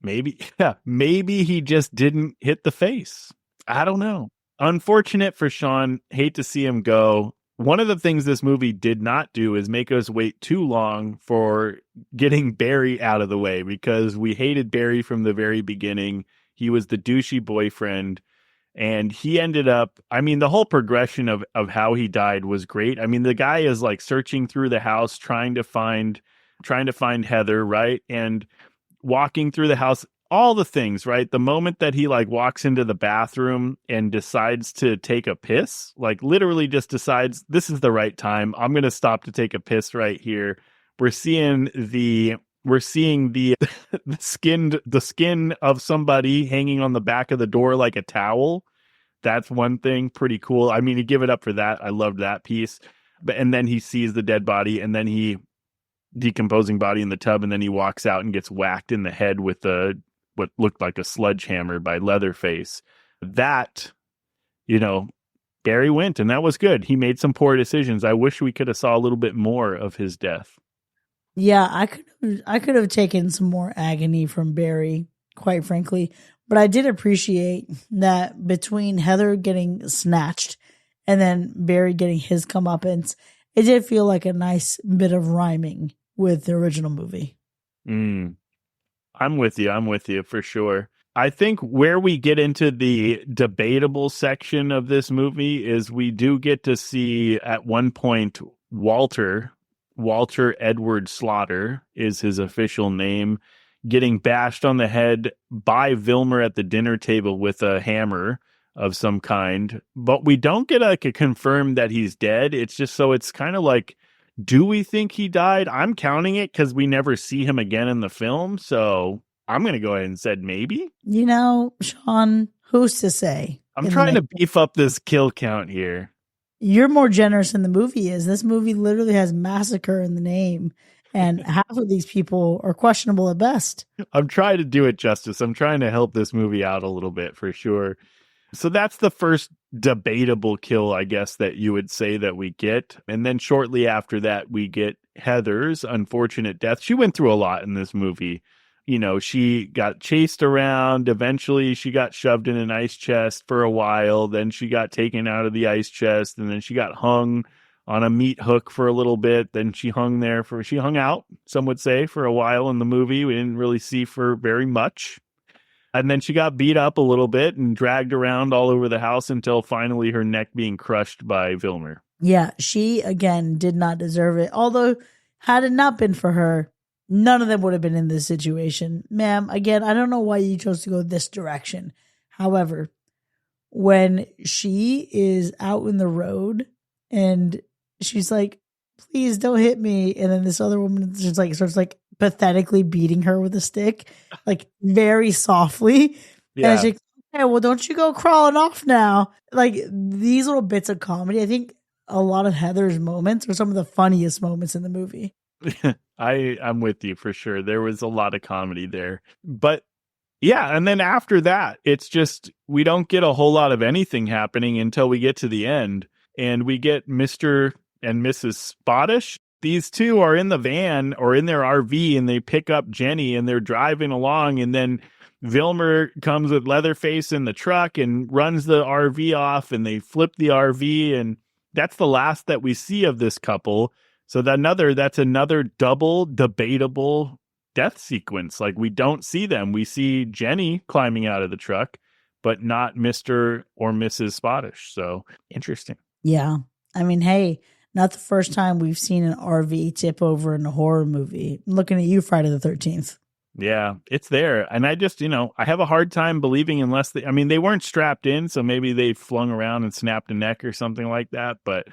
Maybe he just didn't hit the face. I don't know. Unfortunate for Sean. Hate to see him go. One of the things this movie did not do is make us wait too long for getting Barry out of the way, because we hated Barry from the very beginning. He was the douchey boyfriend, and he ended up, I mean, the whole progression of how he died was great. I mean, the guy is like searching through the house, trying to find Heather, right? And walking through the house, all the things, right? The moment that he like walks into the bathroom and decides to take a piss, like literally just decides this is the right time. I'm going to stop to take a piss right here. We're seeing the the skin of somebody hanging on the back of the door like a towel. That's one thing, pretty cool. I mean, you give it up for that. I loved that piece. And then he sees the dead body, and then he decomposing body in the tub, and then he walks out and gets whacked in the head with what looked like a sledgehammer by Leatherface. That, Barry went, and that was good. He made some poor decisions. I wish we could have saw a little bit more of his death. Yeah, I could have taken some more agony from Barry, quite frankly. But I did appreciate that between Heather getting snatched and then Barry getting his comeuppance, it did feel like a nice bit of rhyming with the original movie. Mm, I'm with you. I'm with you for sure. I think where we get into the debatable section of this movie is we do get to see at one point Walter Edward Slaughter is his official name, getting bashed on the head by Vilmer at the dinner table with a hammer of some kind. But we don't get like a confirm that he's dead. It's just so it's kind of like, do we think he died? I'm counting it because we never see him again in the film. So I'm going to go ahead and said maybe. You know, Sean, who's to say? I'm trying to beef up this kill count here. You're more generous than the movie is. This movie literally has massacre in the name, and half of these people are questionable at best. I'm trying to do it justice. I'm trying to help this movie out a little bit for sure. So that's the first debatable kill, I guess, that you would say that we get. And then shortly after that, we get Heather's unfortunate death. She went through a lot in this movie. You know, she got chased around. Eventually, she got shoved in an ice chest for a while. Then she got taken out of the ice chest. And then she got hung on a meat hook for a little bit. Then she hung out, some would say, for a while in the movie. We didn't really see for very much. And then she got beat up a little bit and dragged around all over the house until finally her neck being crushed by Vilmer. Yeah, she, again, did not deserve it. Although, had it not been for her, none of them would have been in this situation. Ma'am, again, I don't know why you chose to go this direction. However, when she is out in the road and she's like, please don't hit me. And then this other woman just like starts like pathetically beating her with a stick, like very softly. Yeah. And she's like, hey, well, don't you go crawling off now. Like these little bits of comedy, I think a lot of Heather's moments are some of the funniest moments in the movie. I'm with you for sure. There was a lot of comedy there. But yeah, and then after that, it's just we don't get a whole lot of anything happening until we get to the end. And we get Mr. and Mrs. Spottish. These two are in the van or in their RV and they pick up Jenny and they're driving along. And then Vilmer comes with Leatherface in the truck and runs the RV off and they flip the RV. And that's the last that we see of this couple. So that's another double debatable death sequence. Like we don't see them. We see Jenny climbing out of the truck, but not Mr. or Mrs. Spottish. So interesting. Yeah. I mean, hey, not the first time we've seen an RV tip over in a horror movie. I'm looking at you, Friday the 13th. Yeah, it's there. And I just, I have a hard time believing unless they weren't strapped in. So maybe they flung around and snapped a neck or something like that. But,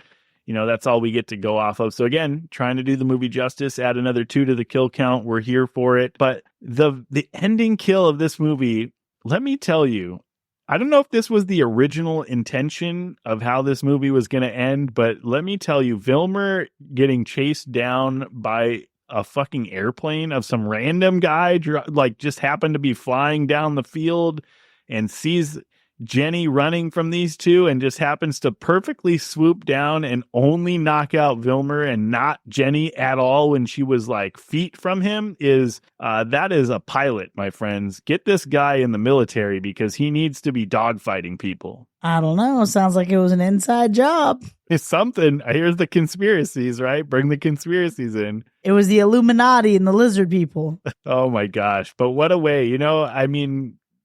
that's all we get to go off of. So again, trying to do the movie justice, add another 2 to the kill count. We're here for it. But the ending kill of this movie, let me tell you, I don't know if this was the original intention of how this movie was going to end, but let me tell you, Vilmer getting chased down by a fucking airplane of some random guy, like just happened to be flying down the field and sees Jenny running from these two and just happens to perfectly swoop down and only knock out Vilmer and not Jenny at all when she was like feet from him that is a pilot, my friends. Get this guy in the military because he needs to be dogfighting people. I don't know. Sounds like it was an inside job. It's something. Here's the conspiracies, right? Bring the conspiracies in. It was the Illuminati and the lizard people. Oh my gosh. But what a way,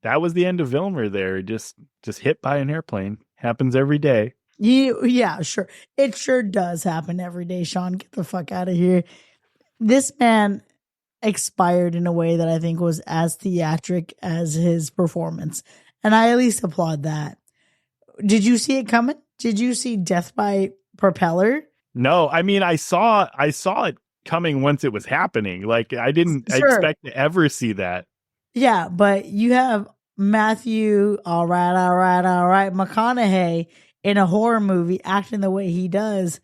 that was the end of Vilmer there. Just hit by an airplane. Happens every day. Yeah, sure. It sure does happen every day, Sean. Get the fuck out of here. This man expired in a way that I think was as theatric as his performance. And I at least applaud that. Did you see it coming? Did you see death by propeller? No, I saw it coming once it was happening. Like I didn't expect to ever see that. Yeah, but you have Matthew, all right, McConaughey in a horror movie acting the way he does.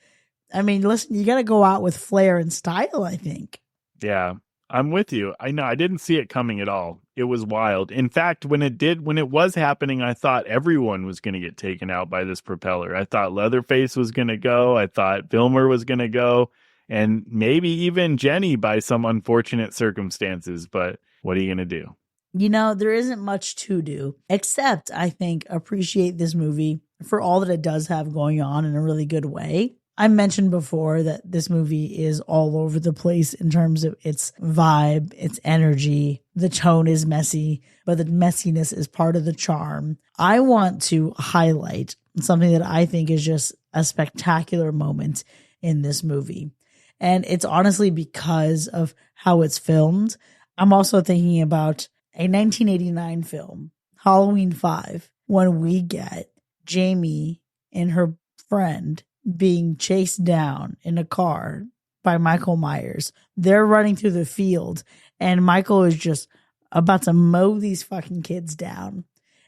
I mean, listen, you got to go out with flair and style, I think. Yeah, I'm with you. I know I didn't see it coming at all. It was wild. In fact, when it was happening, I thought everyone was going to get taken out by this propeller. I thought Leatherface was going to go. I thought Vilmer was going to go. and maybe even Jenny by some unfortunate circumstances. But what are you going to do? You know, there isn't much to do except, I think, appreciate this movie for all that it does have going on in a really good way. I mentioned before that this movie is all over the place in terms of its vibe, its energy. The tone is messy, but the messiness is part of the charm. I want to highlight something that I think is just a spectacular moment in this movie. And it's honestly because of how it's filmed. I'm also thinking about a 1989 film, Halloween 5, when we get Jamie and her friend being chased down in a car by Michael Myers. They're running through the field, and Michael is just about to mow these fucking kids down.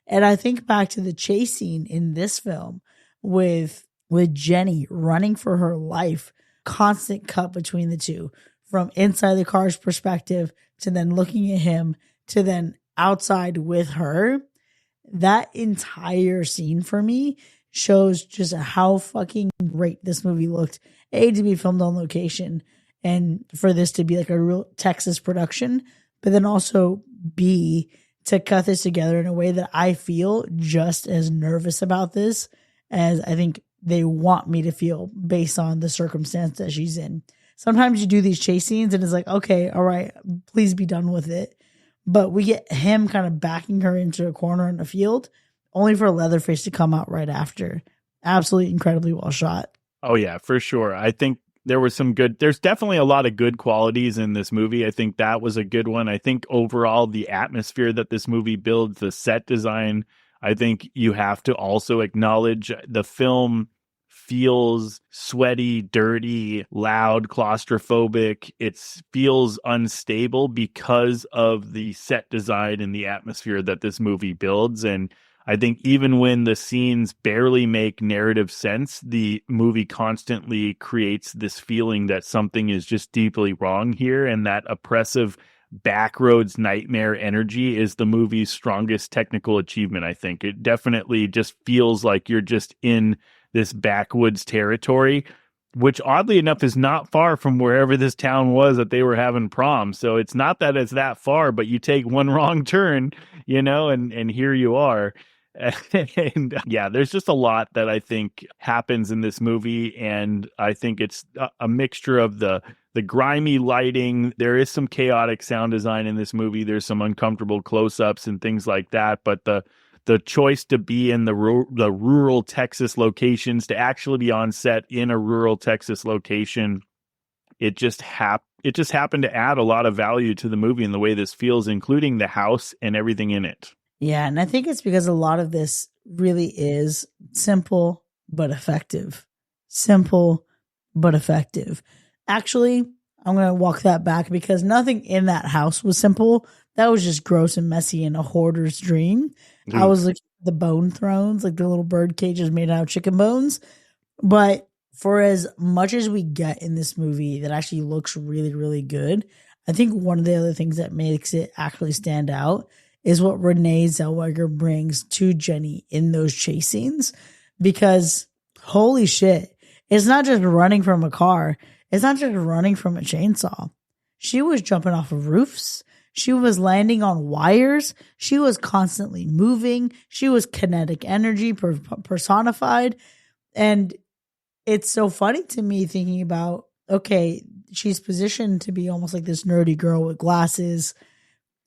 And I think back to the chase scene in this film with Jenny running for her life, constant cut between the two, from inside the car's perspective to then looking at him to then outside with her. That entire scene for me shows just how fucking great this movie looked. A, to be filmed on location and for this to be like a real Texas production, but then also B, to cut this together in a way that I feel just as nervous about this as I think they want me to feel based on the circumstance that she's in. Sometimes you do these chase scenes and it's like, okay, all right, please be done with it. But we get him kind of backing her into a corner in the field, only for Leatherface to come out right after. Absolutely incredibly well shot. Oh, yeah, for sure. I think there's definitely a lot of good qualities in this movie. I think that was a good one. I think overall the atmosphere that this movie builds, the set design, I think you have to also acknowledge the film feels sweaty, dirty, loud, claustrophobic. It feels unstable because of the set design and the atmosphere that this movie builds. And I think even when the scenes barely make narrative sense, the movie constantly creates this feeling that something is just deeply wrong here. And that oppressive backroads nightmare energy is the movie's strongest technical achievement, I think. It definitely just feels like you're just in this backwoods territory, which oddly enough is not far from wherever this town was that they were having prom. So it's not that it's that far, but you take one wrong turn, and here you are. And yeah, there's just a lot that I think happens in this movie. And I think it's a mixture of the grimy lighting. There is some chaotic sound design in this movie. There's some uncomfortable close-ups and things like that. But the choice to be in the rural Texas locations, to actually be on set in a rural Texas location, it just happened to add a lot of value to the movie and the way this feels, including the house and everything in it. Yeah, and I think it's because a lot of this really is simple but effective. Simple but effective. Actually, I'm going to walk that back because nothing in that house was simple. That was just gross and messy and a hoarder's dream. Dude. I was looking at the bone thrones, like the little bird cages made out of chicken bones. But for as much as we get in this movie that actually looks really, really good, I think one of the other things that makes it actually stand out is what Renée Zellweger brings to Jenny in those chase scenes. Because holy shit, it's not just running from a car. It's not just running from a chainsaw. She was jumping off of roofs. She was landing on wires. She was constantly moving. She was kinetic energy personified. And it's so funny to me thinking about, okay, she's positioned to be almost like this nerdy girl with glasses.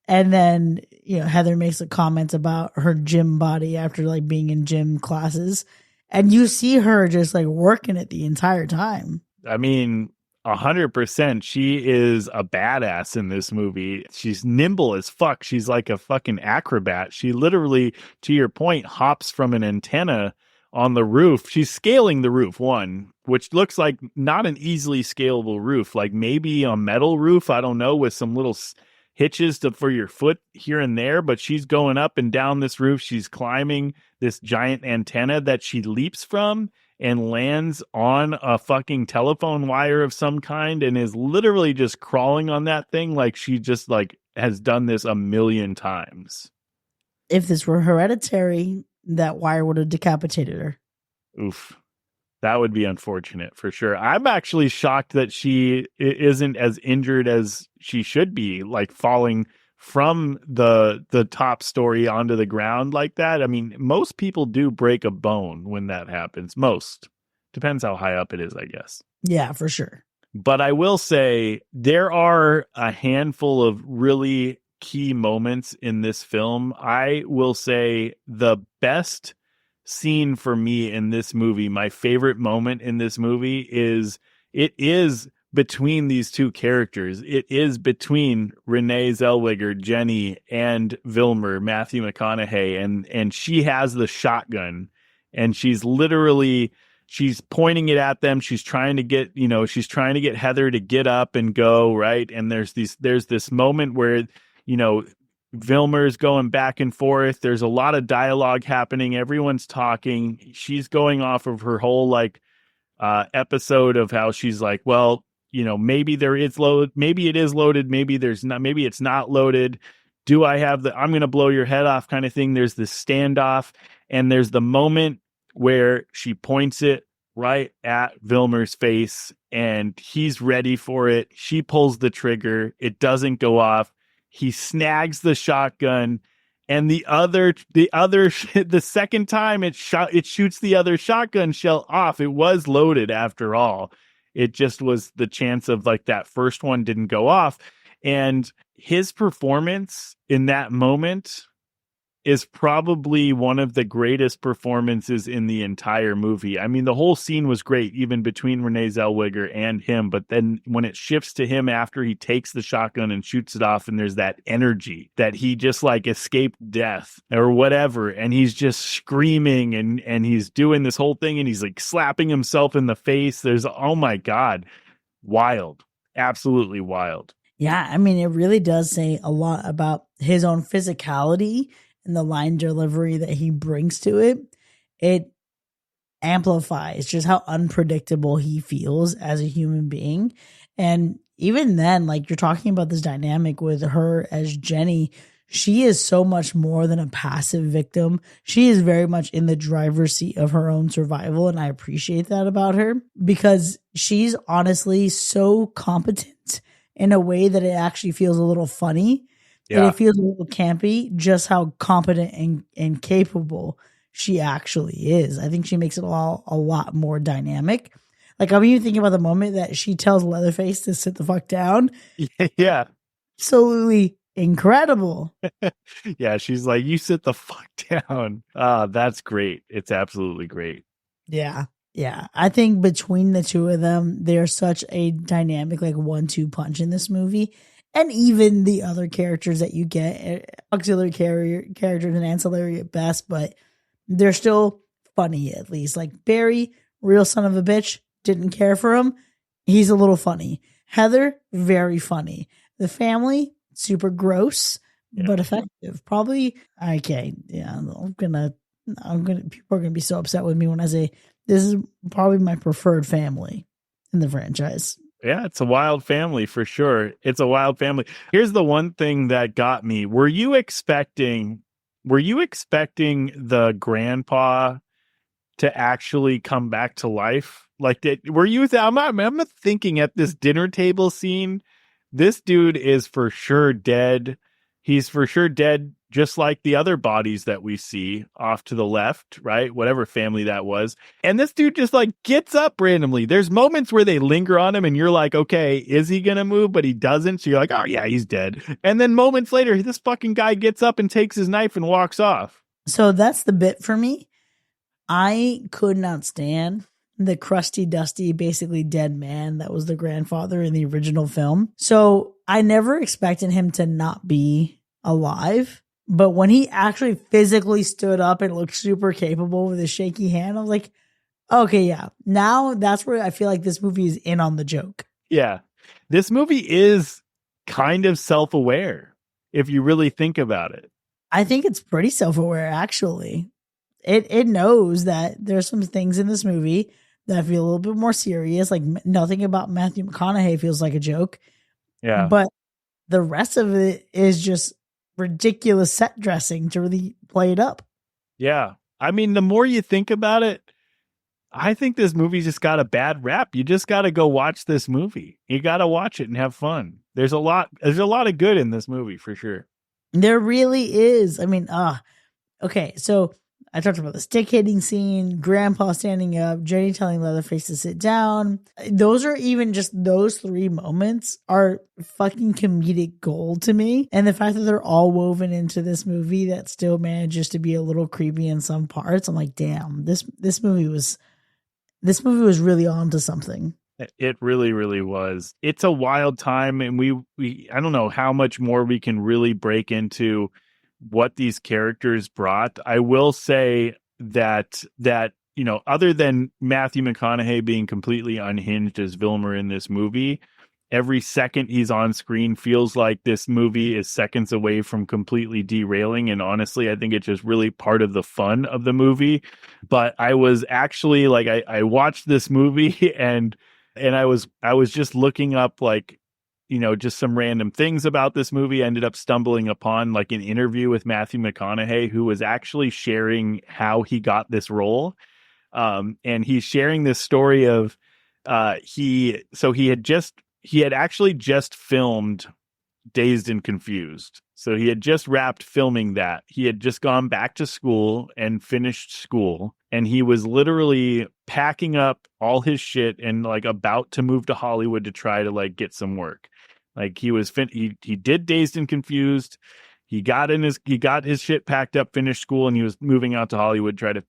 And then, Heather makes a comment about her gym body after like being in gym classes. And you see her just like working it the entire time. I mean, 100%. She is a badass in this movie. She's nimble as fuck. She's like a fucking acrobat. She literally, to your point, hops from an antenna on the roof. She's scaling the roof, which looks like not an easily scalable roof, like maybe a metal roof, I don't know, with some little hitches for your foot here and there, but she's going up and down this roof. She's climbing this giant antenna that she leaps from and lands on a fucking telephone wire of some kind and is literally just crawling on that thing like she just like has done this a million times. If this were Hereditary, that wire would have decapitated her. Oof. That would be unfortunate for sure. I'm actually shocked that she isn't as injured as she should be, like falling from the top story onto the ground like that. I mean, most people do break a bone when that happens. Most. Depends how high up it is, I guess. Yeah, for sure. But I will say there are a handful of really key moments in this film. I will say the best scene for me in this movie, my favorite moment in this movie it is between these two characters. It is between Renée Zellweger, Jenny, and Vilmer, Matthew McConaughey, and she has the shotgun and she's pointing it at them. She's trying to get Heather to get up and go, right? And there's this moment where, Vilmer's going back and forth. There's a lot of dialogue happening. Everyone's talking. She's going off of her whole episode of how she's like, well, maybe there is load, maybe it is loaded, maybe there's not, maybe it's not loaded. Do I have I'm going to blow your head off kind of thing. There's this standoff, and there's the moment where she points it right at Vilmer's face and he's ready for it. She pulls the trigger. It doesn't go off. He snags the shotgun, and the second time it shoots the other shotgun shell off. It was loaded after all. It just was the chance of that first one didn't go off. And his performance in that moment is probably one of the greatest performances in the entire movie. I mean, the whole scene was great, even between Renée Zellweger and him. But then when it shifts to him after he takes the shotgun and shoots it off, and there's that energy that he just escaped death or whatever. And he's just screaming and he's doing this whole thing and he's slapping himself in the face. Oh my God, wild, absolutely wild. Yeah. I mean, it really does say a lot about his own physicality and the line delivery that he brings to it. It amplifies just how unpredictable he feels as a human being. And even then, you're talking about this dynamic with her as Jenny, she is so much more than a passive victim. She is very much in the driver's seat of her own survival. And I appreciate that about her, because she's honestly so competent in a way that it actually feels a little funny. Yeah. And it feels a little campy, just how competent and capable she actually is. I think she makes it all a lot more dynamic. I'm even thinking about the moment that she tells Leatherface to sit the fuck down. Yeah. Absolutely incredible. Yeah, she's like, you sit the fuck down. That's great. It's absolutely great. Yeah. Yeah. I think between the two of them, they're such a dynamic, 1-2 punch in this movie. And even the other characters that you get, auxiliary characters and ancillary at best, but they're still funny at least. Barry, real son of a bitch, didn't care for him. He's a little funny. Heather, very funny. The family, super gross, but effective. Probably, okay, yeah, people are gonna be so upset with me when I say this is probably my preferred family in the franchise. Yeah, it's a wild family for sure. It's a wild family. Here's the one thing that got me. Were you expecting the grandpa to actually come back to life? I'm thinking at this dinner table scene, this dude is for sure dead. He's for sure dead, just like the other bodies that we see off to the left, right? Whatever family that was. And this dude just gets up randomly. There's moments where they linger on him and you're like, okay, is he going to move? But he doesn't. So you're like, oh yeah, he's dead. And then moments later, this fucking guy gets up and takes his knife and walks off. So that's the bit for me. I could not stand the crusty, dusty, basically dead man that was the grandfather in the original film. So I never expected him to not be alive. But when he actually physically stood up and looked super capable with his shaky hand, I was like, okay, yeah. Now that's where I feel like this movie is in on the joke. Yeah. This movie is kind of self-aware, if you really think about it. I think it's pretty self-aware, actually. It knows that there's some things in this movie that feel a little bit more serious. Nothing about Matthew McConaughey feels like a joke. Yeah. But the rest of it is just ridiculous set dressing to really play it up. Yeah. I mean, the more you think about it, I think this movie just got a bad rap. You just got to go watch this movie. You got to watch it and have fun. There's a lot of good in this movie for sure. There really is. I mean, okay, so I talked about the stick hitting scene, Grandpa standing up, Jenny telling Leatherface to sit down. Those are even just those three moments are fucking comedic gold to me. And the fact that they're all woven into this movie that still manages to be a little creepy in some parts, I'm like, damn, this movie was really on to something. It really, really was. It's a wild time, and we I don't know how much more we can really break into what these characters brought. I will say that other than Matthew McConaughey being completely unhinged as Vilmer in this movie, every second he's on screen feels like this movie is seconds away from completely derailing. And honestly, I think it's just really part of the fun of the movie. But I was actually like, I watched this movie and I was just looking up like, just some random things about this movie. I ended up stumbling upon like an interview with Matthew McConaughey, who was actually sharing how he got this role. And he's sharing this story of he had actually just filmed Dazed and Confused. So he had just wrapped filming that. He had just gone back to school and finished school. And he was literally packing up all his shit and like about to move to Hollywood to try to like get some work. Like he was he did Dazed and Confused. He got his shit packed up, finished school, and he was moving out to Hollywood to try to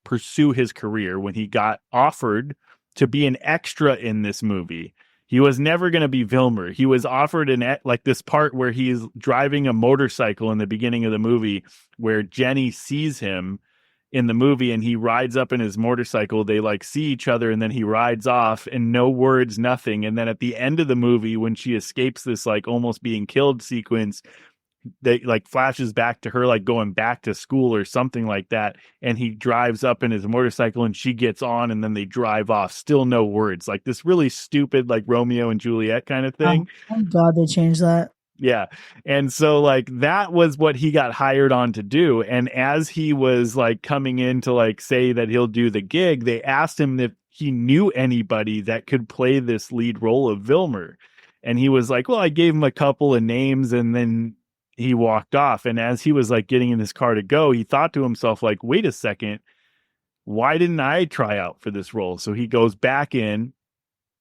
pursue his career when he got offered to be an extra in this movie. He was never going to be Vilmer. He was offered like this part where he's driving a motorcycle in the beginning of the movie where Jenny sees him in the movie and he rides up in his motorcycle. They like see each other and then he rides off and no words, nothing. And then at the end of the movie, when she escapes this like almost being killed sequence, they like flashes back to her like going back to school or something like that, and he drives up in his motorcycle and she gets on and then they drive off, still no words, like this really stupid like Romeo and Juliet kind of thing. Oh, thank God they changed that. Yeah. And so like that was what he got hired on to do. And as he was like coming in to like say that he'll do the gig, they asked him if he knew anybody that could play this lead role of Vilmer. And he was like, well, I gave him a couple of names, and then he walked off. And as he was like getting in his car to go, he thought to himself, like, wait a second, why didn't I try out for this role? So he goes back in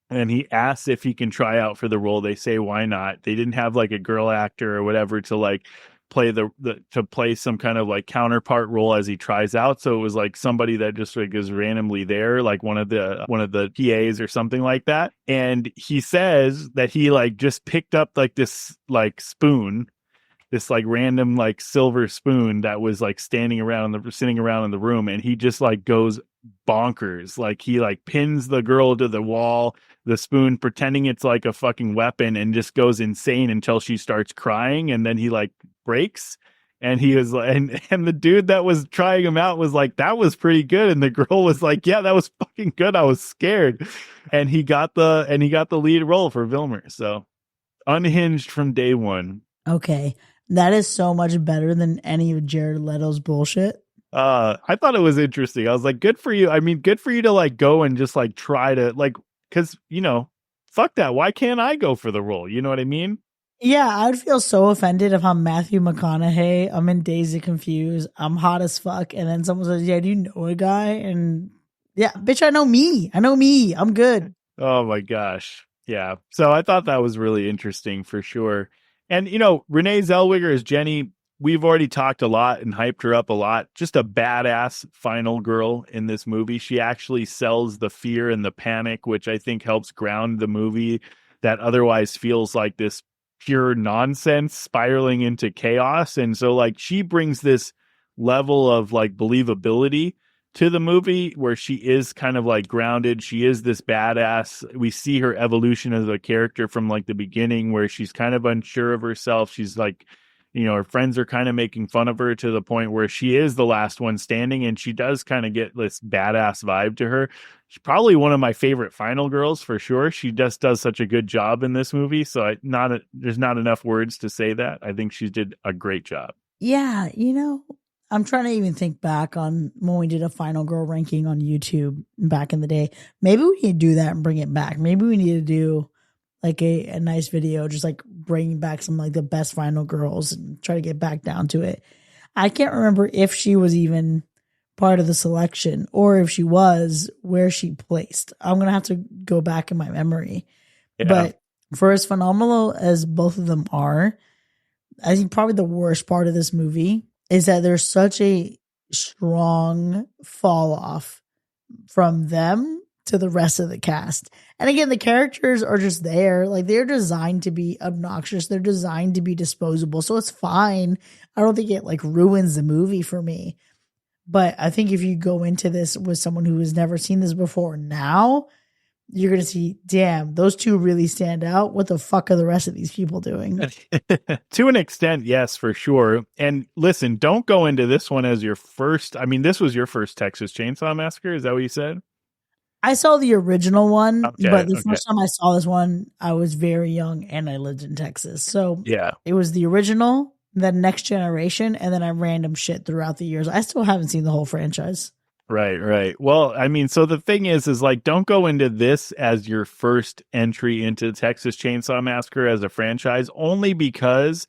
and he asks if he can try out for the role. They say, why not? They didn't have like a girl actor or whatever to like play to play some kind of like counterpart role as he tries out. So it was like somebody that just like is randomly there, like one of the PAs or something like that. And he says that he like just picked up like this like spoon, this like random like silver spoon that was like sitting around in the room, and he just like goes bonkers. Like he like pins the girl to the wall, the spoon, pretending it's like a fucking weapon, and just goes insane until she starts crying, and then he like breaks. And he was like, and the dude that was trying him out was like, that was pretty good. And the girl was like, yeah, that was fucking good. I was scared. And he got the lead role for Vilmer. So unhinged from day one. Okay. That is so much better than any of Jared Leto's bullshit. I thought it was interesting. I was like, good for you. I mean, good for you to like go and just like try to like, cause fuck that. Why can't I go for the role? You know what I mean? Yeah, I'd feel so offended if I'm Matthew McConaughey. I'm in Dazed and Confused. I'm hot as fuck. And then someone says, yeah, do you know a guy? And yeah, bitch, I know me. I'm good. Oh my gosh. Yeah. So I thought that was really interesting for sure. And, Renee Zellweger as Jenny, we've already talked a lot and hyped her up a lot. Just a badass final girl in this movie. She actually sells the fear and the panic, which I think helps ground the movie that otherwise feels like this pure nonsense spiraling into chaos. And so like she brings this level of like believability to the movie where she is kind of like grounded. She is this badass. We see her evolution as a character from like the beginning where she's kind of unsure of herself. She's like, her friends are kind of making fun of her to the point where she is the last one standing, and she does kind of get this badass vibe to her. She's probably one of my favorite final girls for sure. She just does such a good job in this movie. So there's not enough words to say that. I think she did a great job. Yeah. I'm trying to even think back on when we did a Final Girl ranking on YouTube back in the day. Maybe we need to do that and bring it back. Maybe we need to do like a nice video, just like bringing back some like the best Final Girls and try to get back down to it. I can't remember if she was even part of the selection or if she was, where she placed. I'm going to have to go back in my memory. Yeah. But for as phenomenal as both of them are, I think probably the worst part of this movie is that there's such a strong fall off from them to the rest of the cast. And again, the characters are just there. Like, they're designed to be obnoxious. They're designed to be disposable. So it's fine. I don't think it like ruins the movie for me. But I think if you go into this with someone who has never seen this before now, you're going to see, damn, those two really stand out. What the fuck are the rest of these people doing? To an extent, yes, for sure. And listen, don't go into this one as your first. I mean, this was your first Texas Chainsaw Massacre. Is that what you said? I saw the original one, but the first time I saw this one, I was very young and I lived in Texas. So yeah, it was the original, then Next Generation, and then I random shit throughout the years. I still haven't seen the whole franchise. Right. Well, I mean, so the thing is like, don't go into this as your first entry into Texas Chainsaw Massacre as a franchise, only because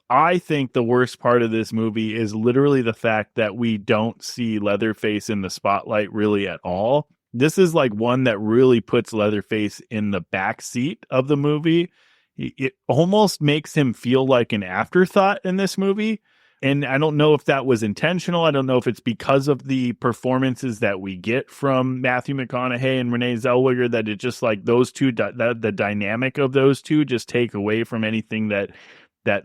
I think the worst part of this movie is literally the fact that we don't see Leatherface in the spotlight really at all. This is like one that really puts Leatherface in the back seat of the movie. It almost makes him feel like an afterthought in this movie. And I don't know if that was intentional. I don't know if it's because of the performances that we get from Matthew McConaughey and Renée Zellweger that it just like those two, the dynamic of those two just take away from anything that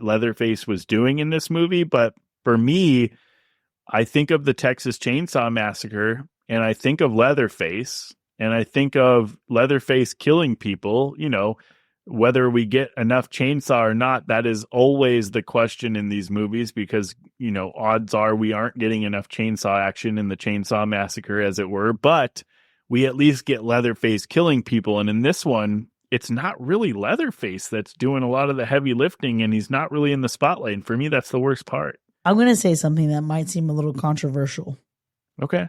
Leatherface was doing in this movie. But for me, I think of the Texas Chainsaw Massacre and I think of Leatherface and I think of Leatherface killing people, you know. Whether we get enough chainsaw or not, that is always the question in these movies because, you know, odds are we aren't getting enough chainsaw action in the Chainsaw Massacre, as it were, but we at least get Leatherface killing people. And in this one, it's not really Leatherface that's doing a lot of the heavy lifting, and he's not really in the spotlight. And for me, that's the worst part. I'm going to say something that might seem a little controversial. Okay.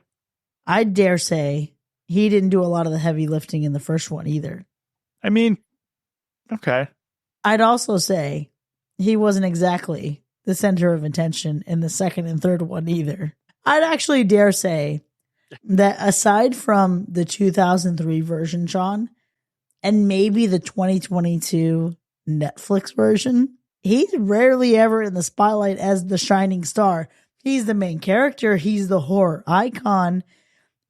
I dare say he didn't do a lot of the heavy lifting in the first one either. I mean, okay. I'd also say he wasn't exactly the center of attention in the second and third one either. I'd actually dare say that aside from the 2003 version, Sean, and maybe the 2022 Netflix version, he's rarely ever in the spotlight as the shining star. He's the main character. He's the horror icon.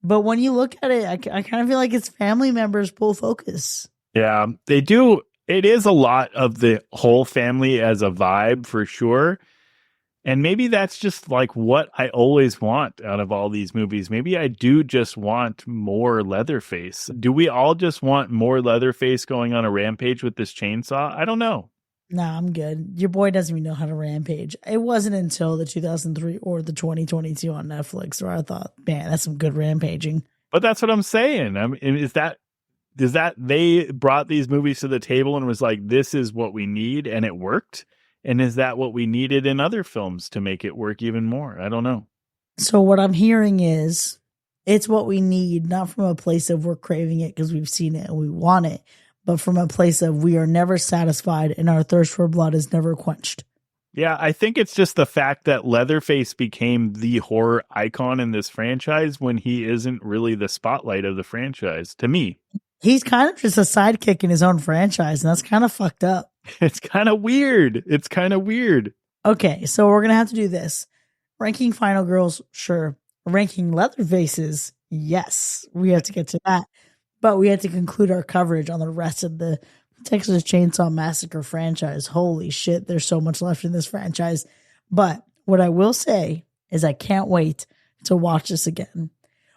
But when you look at it, I kind of feel like his family members pull focus. Yeah, they do. It is a lot of the whole family as a vibe for sure. And maybe that's just like what I always want out of all these movies. Maybe I do just want more Leatherface. Do we all just want more Leatherface going on a rampage with this chainsaw? I don't know. Nah, I'm good. Your boy doesn't even know how to rampage. It wasn't until the 2003 or the 2022 on Netflix where I thought, man, that's some good rampaging. But that's what I'm saying. I mean, is that they brought these movies to the table and was like, this is what we need, and it worked? And is that what we needed in other films to make it work even more? I don't know. So what I'm hearing is it's what we need, not from a place of we're craving it because we've seen it and we want it, but from a place of we are never satisfied and our thirst for blood is never quenched. Yeah, I think it's just the fact that Leatherface became the horror icon in this franchise when he isn't really the spotlight of the franchise, to me. He's kind of just a sidekick in his own franchise, and that's kind of fucked up. It's kind of weird. Okay, so we're going to have to do this. Ranking Final Girls, sure. Ranking Leatherfaces, yes. We have to get to that. But we have to conclude our coverage on the rest of the Texas Chainsaw Massacre franchise. Holy shit, there's so much left in this franchise. But what I will say is I can't wait to watch this again,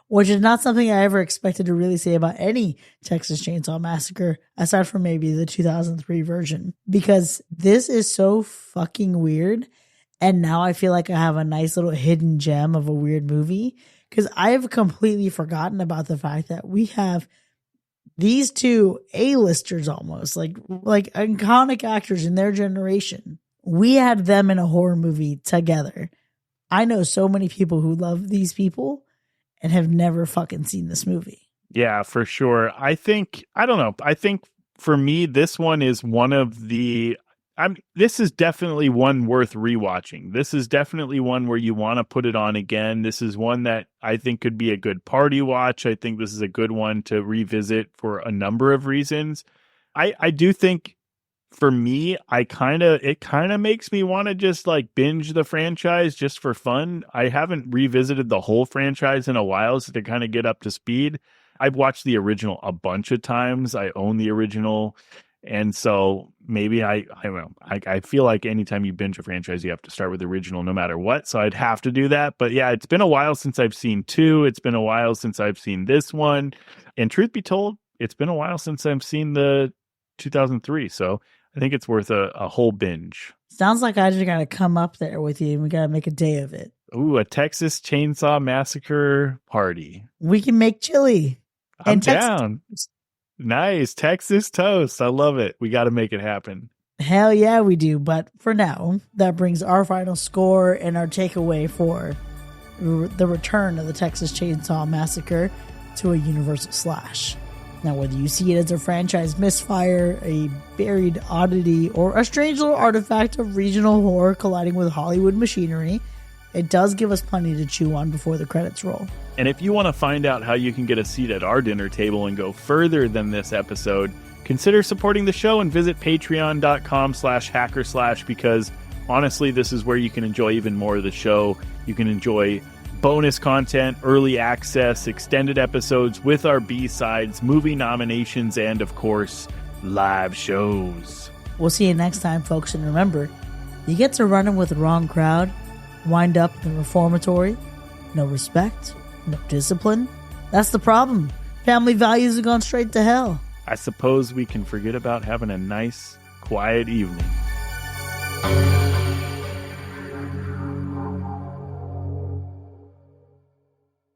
which is not something I ever expected to really say about any Texas Chainsaw Massacre, aside from maybe the 2003 version, because this is so fucking weird. And now I feel like I have a nice little hidden gem of a weird movie, because I have completely forgotten about the fact that we have these two A-listers almost, like iconic actors in their generation. We had them in a horror movie together. I know so many people who love these people and have never fucking seen this movie. Yeah, for sure. I think for me, this one is one of the, this is definitely one worth rewatching. This is definitely one where you want to put it on again. This is one that I think could be a good party watch. I think this is a good one to revisit for a number of reasons. I do think for me, it kind of makes me want to just like binge the franchise just for fun. I haven't revisited the whole franchise in a while, so to kind of get up to speed. I've watched the original a bunch of times. I own the original. And so maybe I don't know. I feel like anytime you binge a franchise, you have to start with the original no matter what. So I'd have to do that. But yeah, it's been a while since I've seen 2. It's been a while since I've seen this one. And truth be told, it's been a while since I've seen the 2003. So I think it's worth a whole binge. Sounds like I just got to come up there with you and we got to make a day of it. Ooh, a Texas Chainsaw Massacre party. We can make chili. I'm down. Nice. Texas toast. I love it. We got to make it happen. Hell yeah, we do. But for now, that brings our final score and our takeaway for the return of the Texas Chainsaw Massacre to a universal slash. Now, whether you see it as a franchise misfire, a buried oddity, or a strange little artifact of regional horror colliding with Hollywood machinery, it does give us plenty to chew on before the credits roll. And if you want to find out how you can get a seat at our dinner table and go further than this episode, consider supporting the show and visit patreon.com/hackerslash, because honestly, this is where you can enjoy even more of the show. You can enjoy bonus content, early access, extended episodes with our B-sides, movie nominations, and of course, live shows. We'll see you next time, folks. And remember, you get to running with the wrong crowd, wind up in the reformatory, no respect, no discipline. That's the problem. Family values have gone straight to hell. I suppose we can forget about having a nice, quiet evening.